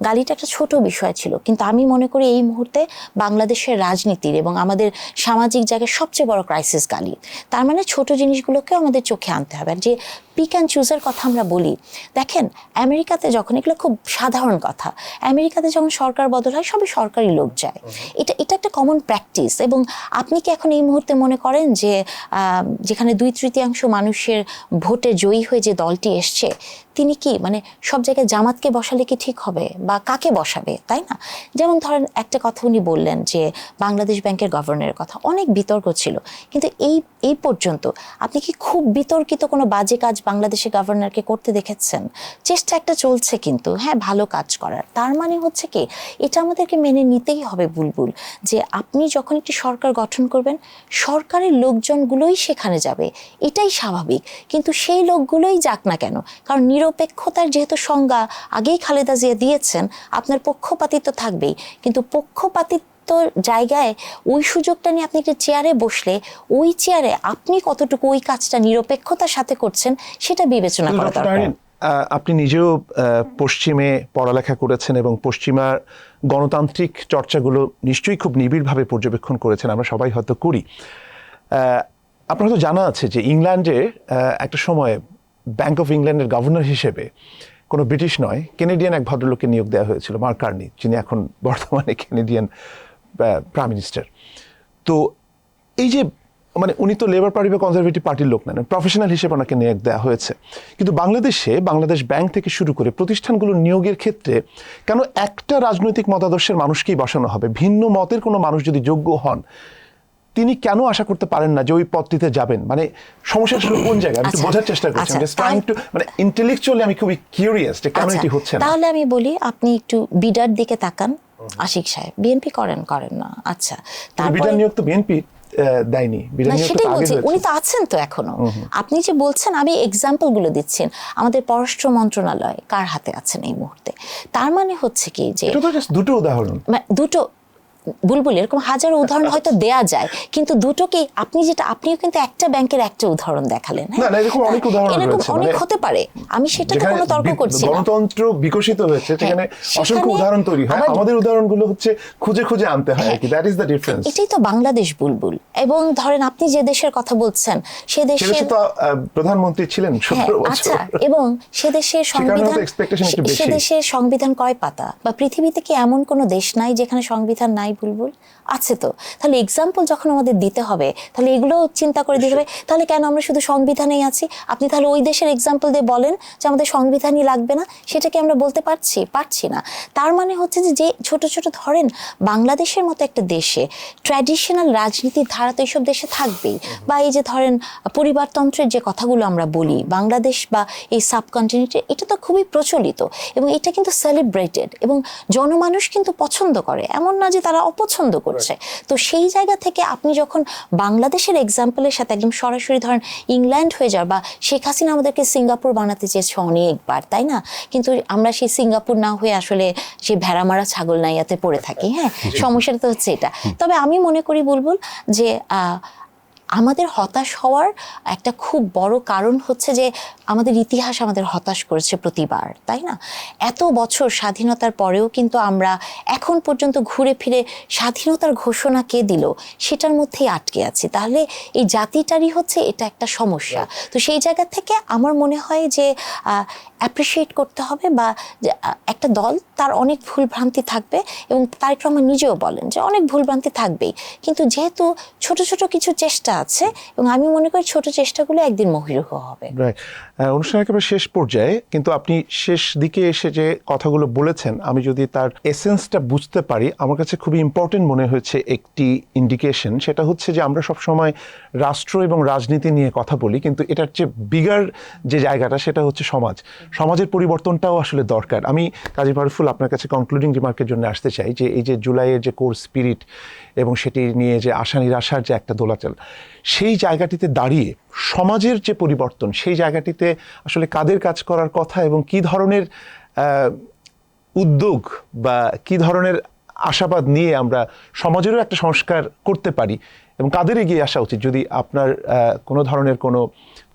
S2: গালিটা একটা ছোট বিষয় ছিল, কিন্তু আমি মনে করি এই মুহূর্তে বাংলাদেশের রাজনীতির এবং আমাদের সামাজিক জায়গায় সবচেয়ে বড় ক্রাইসিস গালি। তার মানে ছোট জিনিসগুলোকে আমাদের চোখে আনতে হবে। আর যে পিক অ্যান্ড চুজের কথা আমরা বলি, দেখেন আমেরিকাতে যখন, এগুলো খুব সাধারণ কথা, আমেরিকাতে যখন সরকার বদল হয় সবই সরকারি লোক যায়, এটা একটা কমন প্র্যাকটিস। এবং আপনি কি এখন এই মুহূর্তে মনে করেন যে যেখানে 2/3 মানুষের ভোটে জয়ী হয়ে যে দলটি এসছে, তিনি কি মানে সব জায়গায় জামাতকে বসালে কি ঠিক হবে, বা কাকে বসাবে, তাই না? যেমন ধরেন একটা কথা উনি বললেন যে বাংলাদেশ ব্যাংকের গভর্নরের কথা, অনেক বিতর্ক ছিল, কিন্তু এই পর্যন্ত আপনি কি খুব বিতর্কিত কোনো বাজে কাজ বাংলাদেশের গভর্নরকে করতে দেখেছেন? চেষ্টা একটা চলছে কিন্তু, হ্যাঁ, ভালো কাজ করার। তার মানে হচ্ছে কি, এটা আমাদেরকে মেনে নিতেই হবে বুলবুল, যে আপনি যখন একটি সরকার গঠন করবেন, সরকারের লোকজনগুলোই সেখানে যাবে, এটাই স্বাভাবিক। কিন্তু সেই লোকগুলোই যাক না কেন, কারণ নিরপেক্ষতার যেহেতু সংজ্ঞা আগেই খালেদা জিয়া দিয়েছেন, আপনার পক্ষপাতিত্ব থাকবেই। কিন্তু পক্ষপাতিত্ব জায়গায় ওই সুযোগটা নিয়ে আপনি একটা চেয়ারে বসলে, ওই চেয়ারে আপনি কতটুকু ওই কাজটা নিরপেক্ষতার সাথে করছেন সেটা বিবেচনা করা দরকার।
S1: আপনি নিজেও পশ্চিমে পড়ালেখা করেছেন এবং পশ্চিমার গণতান্ত্রিক চর্চাগুলো নিশ্চয়ই খুব নিবিড়ভাবে পর্যবেক্ষণ করেছেন, আমরা সবাই হয়তো করি। আপনার হয়তো জানা আছে যে ইংল্যান্ডে একটা সময় ব্যাংক অফ ইংল্যান্ডের গভর্নর হিসেবে কোনো ব্রিটিশ নয়, কেনেডিয়ান এক ভদ্রলোককে নিয়োগ দেওয়া হয়েছিল, মার্ক কার্নি, যিনি এখন বর্তমানে কেনেডিয়ান প্রাইম মিনিস্টার। তো এই যে মানে উনি তো লেবার পার্টি বা কনজারভেটিভ পার্টির লোক নেন, প্রফেশনাল হিসেবে ওনাকে নিয়োগ দেওয়া হয়েছে। কিন্তু বাংলাদেশে বাংলাদেশ ব্যাংক থেকে শুরু করে প্রতিষ্ঠানগুলোর নিয়োগের ক্ষেত্রে কেন একটা রাজনৈতিক মতাদর্শের মানুষকেই বসানো হবে? ভিন্ন মতের কোনো মানুষ যদি যোগ্য হন, তিনি কেন আশা করতে পারেন না যে ওই পদটিতে যাবেন? মানে সমস্যা ছিল কোন জায়গায়, আমি বোঝার চেষ্টা করছি। মানে ইন্টেলেকচুয়ালি আমি খুবই কিউরিয়াস যে কেন এটি হচ্ছে না।
S2: তাহলে আমি বলি, আপনি একটু বিডার দিকে তাকান। আশিক সাহেব বিএনপি করেন না? আচ্ছা,
S1: বিডার নিয়োগ তো বিএনপি দেয়নি,
S2: সেটাই বলছি, উনি তো আছেন তো এখনো। আপনি যে বলছেন, আমি এক্সাম্পল গুলো দিচ্ছেন, আমাদের পররাষ্ট্র মন্ত্রণালয় কার হাতে আছেন এই মুহূর্তে? তার মানে হচ্ছে কি যে
S1: দুটো উদাহরণ,
S2: দুটো বুলবুল, এরকম হাজারো উদাহরণ হয়তো দেয়া যায়, কিন্তু দুটো কি আপনিও কিন্তু একটা ব্যাংকের একটা উদাহরণ দেখালেন।
S1: এরকম অনেক উদাহরণ
S2: এরকম অনেক হতে পারে, আমি সেটাতে কোনো তর্ক করছি না।
S1: গণতন্ত্র বিকশিত হয়েছে, সেখানে অসংখ্য উদাহরণ তৈরি হয়, আমাদের উদাহরণগুলো হচ্ছে খুঁজে খুঁজে আনতে হয় আর কি। That is the difference.
S2: এটাই তো বাংলাদেশ বুলবুল। এবং ধরেন আপনি যে দেশের কথা বলছেন, সে দেশের
S1: তো প্রধানমন্ত্রী ছিলেন 17 বছর।
S2: আচ্ছা, এবং সে দেশের সংবিধান কয় পাতা? বা পৃথিবীতে কি এমন কোনো দেশ নাই যেখানে সংবিধান নাই বুলবুল? আছে তো। তাহলে এক্সাম্পল যখন আমাদের দিতে হবে, তাহলে এগুলো চিন্তা করে দিতে হবে। তাহলে কেন আমরা শুধু সংবিধানেই আছি? আপনি তাহলে ওই দেশের এক্সাম্পল দিয়ে বলেন যে আমাদের সংবিধানই লাগবে না, সেটা কি আমরা বলতে পারছি না। তার মানে হচ্ছে যে ছোট ছোট ধরেন বাংলাদেশের মতো একটা দেশে ট্র্যাডিশনাল রাজনীতির ধারা তো এইসব দেশে থাকবেই। বা এই যে ধরেন পরিবারতন্ত্রের যে কথাগুলো আমরা বলি, বাংলাদেশ বা এই সাবকন্টিনেন্টে এটা তো খুবই প্রচলিত, এবং এটা কিন্তু সেলিব্রেটেড, এবং জনমানুষ কিন্তু পছন্দ করে, এমন না যে তারা অপছন্দ করছে। তো সেই জায়গা থেকে আপনি যখন বাংলাদেশের এক্সাম্পলের সাথে একদম সরাসরি ধরেন ইংল্যান্ড হয়ে যাও, বা শেখ হাসিনা আমাদেরকে সিঙ্গাপুর বানাতে চেয়েছে অনেকবার, তাই না? কিন্তু আমরা সেই সিঙ্গাপুর না হয়ে আসলে সেই ভেড়ামারা ছাগল নাইয়াতে পড়ে থাকি। হ্যাঁ, সমস্যাটা তো হচ্ছে এটা। তবে আমি মনে করি বুলবুল যে আমাদের হতাশ হওয়ার একটা খুব বড় কারণ হচ্ছে যে আমাদের ইতিহাস আমাদের হতাশ করেছে প্রতিবার, তাই না? এত বছর স্বাধীনতার পরেও কিন্তু আমরা এখন পর্যন্ত ঘুরে ফিরে স্বাধীনতার ঘোষণা কে দিল সেটার মধ্যেই আটকে আছি। তাহলে এই জাতিটারই হচ্ছে এটা একটা সমস্যা। তো সেই জায়গা থেকে আমার মনে হয় যে অ্যাপ্রিসিয়েট করতে হবে, বা একটা দল তার অনেক ভুল ভ্রান্তি থাকবে, এবং তারেক রহমান নিজেও বলেন যে অনেক ভুল ভ্রান্তি থাকবেই, কিন্তু যেহেতু ছোট ছোট কিছু চেষ্টা আছে, এবং আমি মনে করি ছোট চেষ্টাগুলো একদিন মহিরুহ হবে।
S1: অনুষ্ঠান একেবারে শেষ পর্যায়ে, কিন্তু আপনি শেষ দিকে এসে যে কথাগুলো বলেছেন, আমি যদি তার এসেন্সটা বুঝতে পারি, আমার কাছে খুবই ইম্পর্টেন্ট মনে হয়েছে একটি ইন্ডিকেশন। সেটা হচ্ছে যে আমরা সবসময় রাষ্ট্র এবং রাজনীতি নিয়ে কথা বলি, কিন্তু এটার যে বিগার যে জায়গাটা সেটা হচ্ছে সমাজের পরিবর্তনটাও আসলে দরকার। আমি কাজী মারুফুল আপনার কাছে কনক্লুডিং রিমার্কের জন্য আসতে চাই যে এই যে জুলাইয়ের যে কোর স্পিরিট এবং সেটি নিয়ে যে আশা নিরাশার যে একটা দোলাচল, সেই জায়গাটিতে দাঁড়িয়ে সমাজের যে পরিবর্তন, সেই জায়গাটিতে আসলে কাদের কাজ করার কথা এবং কি ধরনের উদ্যোগ বা কি ধরনের আশাবাদ নিয়ে আমরা সমাজেরও একটা সংস্কার করতে পারি এবং কাদের এগিয়ে আসা উচিত, যদি আপনার কোনো ধরনের কোনো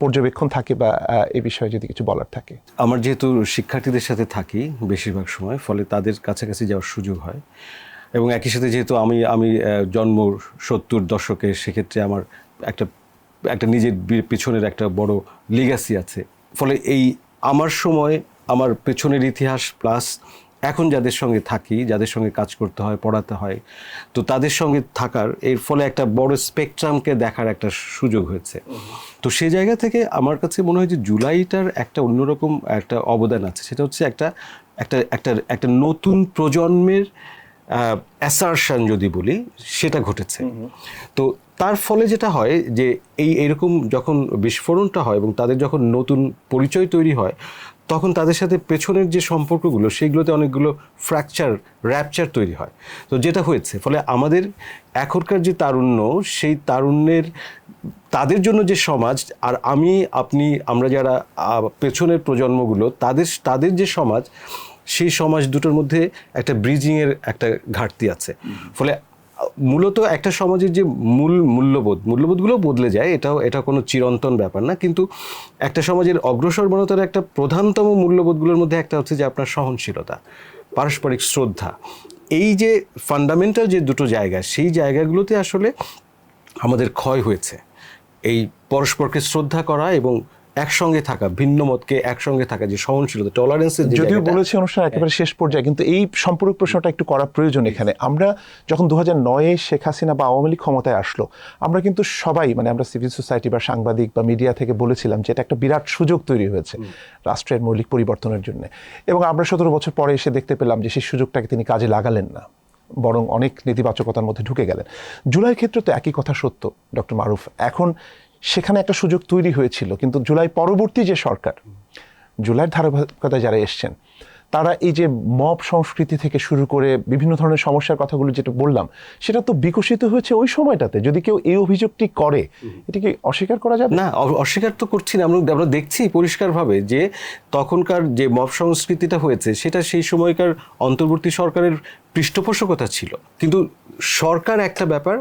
S1: পর্যবেক্ষণ থাকে বা এই বিষয়ে যদি কিছু বলার থাকে।
S3: আমার যেহেতু শিক্ষার্থীদের সাথে থাকি বেশিরভাগ সময়, ফলে তাদের কাছাকাছি যাওয়ার সুযোগ হয়, এবং একই সাথে যেহেতু আমি জন্ম 70 দশকে, সেক্ষেত্রে আমার একটা নিজের পেছনের একটা বড় লিগ্যাসি আছে। ফলে এই আমার সময়, আমার পেছনের ইতিহাস প্লাস এখন যাদের সঙ্গে থাকি, যাদের সঙ্গে কাজ করতে হয়, পড়াতে হয়, তো তাদের সঙ্গে থাকার এর ফলে একটা বড় স্পেকট্রামকে দেখার একটা সুযোগ হয়েছে। তো সেই জায়গা থেকে আমার কাছে মনে হয় যে জুলাইটার একটা অন্যরকম একটা অবদান আছে। সেটা হচ্ছে একটা নতুন প্রজন্মের অ্যাসারশন যদি বলি, সেটা ঘটেছে। তো তার ফলে যেটা হয় যে এইরকম যখন বিস্ফোরণটা হয় এবং তাদের যখন নতুন পরিচয় তৈরি হয়, তখন তাদের সাথে পেছনের যে সম্পর্কগুলো, সেইগুলোতে অনেকগুলো র্যাপচার তৈরি হয়। তো যেটা হয়েছে, ফলে আমাদের এখনকার যে তারুণ্য, সেই তারুণ্যের তাদের জন্য যে সমাজ, আর আমরা যারা পেছনের প্রজন্মগুলো, তাদের যে সমাজ, সেই সমাজ দুটোর মধ্যে একটা ব্রিজিংয়ের একটা ঘাটতি আছে। ফলে মূলত একটা সমাজের যে মূল্যবোধগুলো বদলে যায়, এটা কোনো চিরন্তন ব্যাপার না, কিন্তু একটা সমাজের অগ্রসরমানতার একটা প্রধানতম মূল্যবোধগুলোর মধ্যে একটা হচ্ছে যে আপনার সহনশীলতা, পারস্পরিক শ্রদ্ধা। এই যে ফান্ডামেন্টাল যে দুটো জায়গা, সেই জায়গাগুলোতে আসলে আমাদের ক্ষয় হয়েছে। এই পরস্পরকে শ্রদ্ধা করা এবং একসঙ্গে থাকা, ভিন্ন মতকে একসঙ্গে থাকা, যে সহনশীলতা, টলারেন্সের,
S1: যদিও বলেছি অনুষ্ঠান একেবারে শেষ পর্যায়ে, কিন্তু এই সম্পর্ক প্রশ্নটা একটু করা প্রয়োজন এখানে। আমরা যখন 2009-এ শেখ হাসিনা বা আওয়ামী লীগ ক্ষমতায় আসলো, আমরা কিন্তু সবাই, মানে আমরা সিভিল সোসাইটি বা সাংবাদিক বা মিডিয়া থেকে বলেছিলাম যে এটা একটা বিরাট সুযোগ তৈরি হয়েছে রাষ্ট্রের মৌলিক পরিবর্তনের জন্য, এবং আমরা 17 বছর পরে এসে দেখতে পেলাম যে সেই সুযোগটাকে তিনি কাজে লাগালেন না, বরং অনেক নেতিবাচকতার মধ্যে ঢুকে গেলেন। জুলাইয়ের ক্ষেত্রে তো একই কথা সত্য, ডক্টর মারুফ। এখন সেখানে একটা সুযোগ তৈরি হয়েছিল, কিন্তু জুলাই পরবর্তী যে সরকার, জুলাইয়ের ধারাবাহিকতায় যারা এসছেন, তারা এই যে মব সংস্কৃতি থেকে শুরু করে বিভিন্ন ধরনের সমস্যার কথাগুলো যেটা বললাম, সেটা তো বিকশিত হয়েছে ওই সময়টাতে। যদি কেউ এই অভিযোগটি করে, এটা কি অস্বীকার করা যাবে?
S3: না, অস্বীকার তো করছি না। আমরা দেখছি পরিষ্কারভাবে যে তখনকার যে মব সংস্কৃতিটা হয়েছে, সেটা সেই সময়কার অন্তর্বর্তী সরকারের পৃষ্ঠপোষকতা ছিল। কিন্তু সরকার একটা ব্যাপার,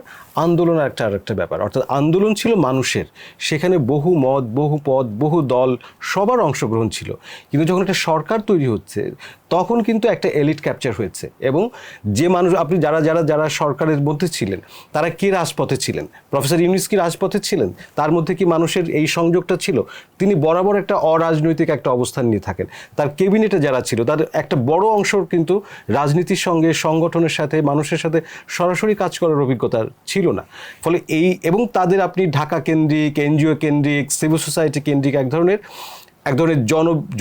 S3: আন্দোলন আরেকটা ব্যাপার। অর্থাৎ আন্দোলন ছিল মানুষের, সেখানে বহু মত, বহু পদ, বহু দল, সবার অংশগ্রহণ ছিল। কিন্তু যখন একটা সরকার তৈরি হচ্ছে, তখন কিন্তু একটা এলিট ক্যাপচার হয়েছে, এবং যে মানুষ, আপনি যারা সরকারের মধ্যে ছিলেন, তারা কি রাজপথে ছিলেন? প্রফেসর ইউনূস কি রাজপথে ছিলেন? তার মধ্যে কি মানুষের এই সংযোগটা ছিল? তিনি বরাবর একটা অরাজনৈতিক একটা অবস্থান নিয়ে থাকেন। তার ক্যাবিনেটে যারা ছিল, তাদের একটা বড় অংশ কিন্তু রাজনীতির সঙ্গে, সংগঠনের সাথে, মানুষের সাথে সরাসরি কাজ করার অভিজ্ঞতা ছিল না। ফলে এবং তাদের আপনি ঢাকা কেন্দ্রিক, এনজিও কেন্দ্রিক, সিভিল সোসাইটি কেন্দ্রিক এক ধরনের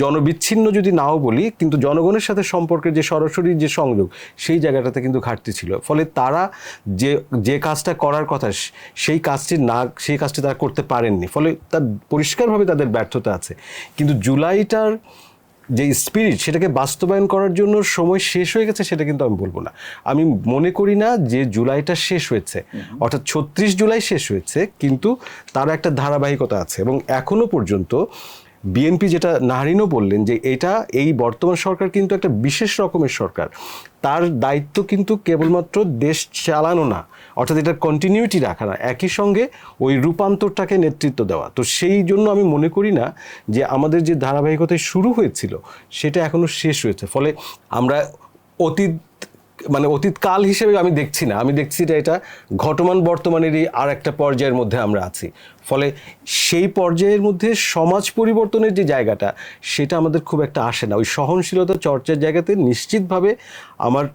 S3: জনবিচ্ছিন্ন যদি নাও বলি, কিন্তু জনগণের সাথে সম্পর্কের যে সরাসরি যে সংযোগ, সেই জায়গাটাতে কিন্তু ঘাটতি ছিল। ফলে তারা যে কাজটা করার কথা, সেই কাজটি তারা করতে পারেননি। ফলে তার পরিষ্কারভাবে তাদের ব্যর্থতা আছে। কিন্তু জুলাইটার যে স্পিরিট, সেটাকে বাস্তবায়ন করার জন্য সময় শেষ হয়ে গেছে, সেটা কিন্তু আমি বলবো না। আমি মনে করি না যে জুলাইটা শেষ হয়েছে, অর্থাৎ 36 জুলাই শেষ হয়েছে, কিন্তু তার একটা ধারাবাহিকতা আছে। এবং এখনো পর্যন্ত বিএনপি, যেটা নাহরিনও বললেন, যে এই বর্তমান সরকার কিন্তু একটা বিশেষ রকমের সরকার। তার দায়িত্ব কিন্তু কেবলমাত্র দেশ চালানো না, অর্থাৎ এটার কন্টিনিউটি রাখা না, একই সঙ্গে ওই রূপান্তরটাকে নেতৃত্ব দেওয়া। তো সেই জন্য আমি মনে করি না যে আমাদের যে ধারাবাহিকতায় শুরু হয়েছিল, সেটা এখনো শেষ হয়েছে। ফলে আমরা অতীত মানে অতীতকাল হিসেবে আমি দেখছি না, আমি দেখছি যে এটা ঘটমান বর্তমানেরই আর একটা পর্যায়ের মধ্যে আমরা আছি। ফলে সেই পর্যায়ের মধ্যে সমাজ পরিবর্তনের যে জায়গাটা, সেটা আমাদের খুব একটা আসে না। ওই সহনশীলতা চর্চার জায়গাতে নিশ্চিতভাবে আমার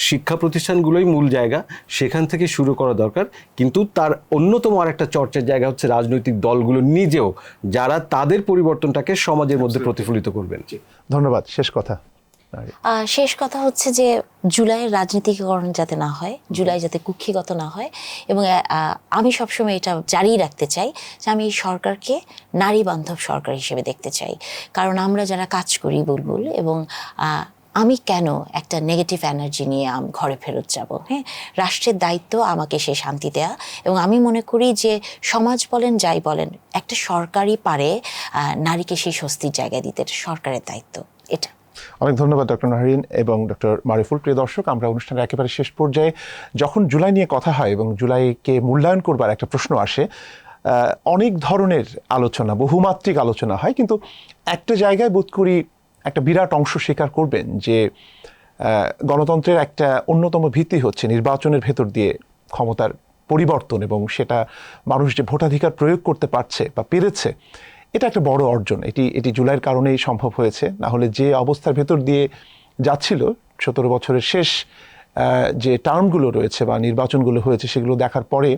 S3: শিক্ষা প্রতিষ্ঠানগুলোই মূল জায়গা, সেখান থেকে শুরু করা দরকার। কিন্তু তার অন্যতম আর একটা চর্চার জায়গা হচ্ছে রাজনৈতিক দলগুলো নিজেও, যারা তাদের পরিবর্তনটাকে সমাজের মধ্যে প্রতিফলিত করবেন।
S1: ধন্যবাদ। শেষ কথা।
S2: শেষ কথা হচ্ছে যে জুলাইয়ের রাজনীতিকরণ যাতে না হয়, জুলাই যাতে কুক্ষিগত না হয়, এবং আমি সবসময় এটা জারি রাখতে চাই যে আমি এই সরকারকে নারী বান্ধব সরকার হিসেবে দেখতে চাই। কারণ আমরা যারা কাজ করি বুলবুল, এবং আমি কেন একটা নেগেটিভ এনার্জি নিয়ে ঘরে ফেরত যাব? হ্যাঁ, রাষ্ট্রের দায়িত্ব আমাকে সে শান্তি দেয়া, এবং আমি মনে করি যে সমাজ বলেন যাই বলেন, একটা সরকারই পারে নারীকে সেই স্বস্তির জায়গায় দিতে। এটা সরকারের দায়িত্ব। এটা
S1: অনেক ধন্যবাদ ডক্টর নাহরিন এবং ডক্টর মারিফুল। প্রিয় দর্শক, আমরা অনুষ্ঠানের একেবারে শেষ পর্যায়ে, যখন জুলাই নিয়ে কথা হয় এবং জুলাইকে মূল্যায়ন করবার একটা প্রশ্ন আসে, অনেক ধরনের আলোচনা, বহুমাত্রিক আলোচনা হয়, কিন্তু একটা জায়গায় বোধ করি একটা বিরাট অংশ স্বীকার করবেন যে গণতন্ত্রের একটা অন্যতম ভিত্তি হচ্ছে নির্বাচনের ভেতর দিয়ে ক্ষমতার পরিবর্তন, এবং সেটা মানুষ যে ভোটাধিকার প্রয়োগ করতে পারছে বা পেরেছে, এটা একটা বড় অর্জন। এটি জুলাইয়ের কারণেই সম্ভব হয়েছে। না হলে যে অবস্থার ভেতর দিয়ে যাচ্ছিল 17 বছরের শেষ যে টার্মগুলো রয়েছে বা নির্বাচনগুলো হয়েছে, সেগুলো দেখার পরে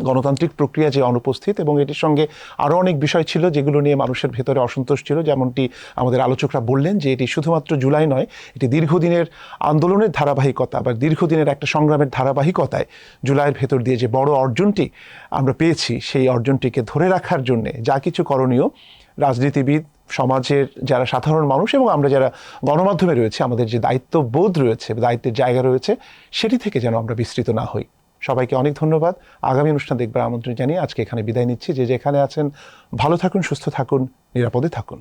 S1: গণতান্ত্রিক প্রক্রিয়া যে অনুপস্থিত, এবং এটির সঙ্গে আরও অনেক বিষয় ছিল যেগুলো নিয়ে মানুষের ভেতরে অসন্তোষ ছিল। যেমনটি আমাদের আলোচকরা বললেন যে এটি শুধুমাত্র জুলাই নয়, এটি দীর্ঘদিনের আন্দোলনের ধারাবাহিকতা বা দীর্ঘদিনের একটা সংগ্রামের ধারাবাহিকতায় জুলাইয়ের ভেতর দিয়ে যে বড় অর্জনটি আমরা পেয়েছি, সেই অর্জনটিকে ধরে রাখার জন্যে যা কিছু করণীয়, রাজনীতিবিদ, সমাজের যারা সাধারণ মানুষ এবং আমরা যারা গণমাধ্যমে রয়েছে, আমাদের যে দায়িত্ববোধ রয়েছে, দায়িত্বের জায়গা রয়েছে, সেটি থেকে যেন আমরা বিস্তৃত না হই। সবাইকে অনেক ধন্যবাদ। আগামী অনুষ্ঠান দেখবার আমন্ত্রণ জানিয়ে আজকে এখানে বিদায় নিচ্ছি। যে যেখানে আছেন ভালো থাকুন, সুস্থ থাকুন, নিরাপদে থাকুন।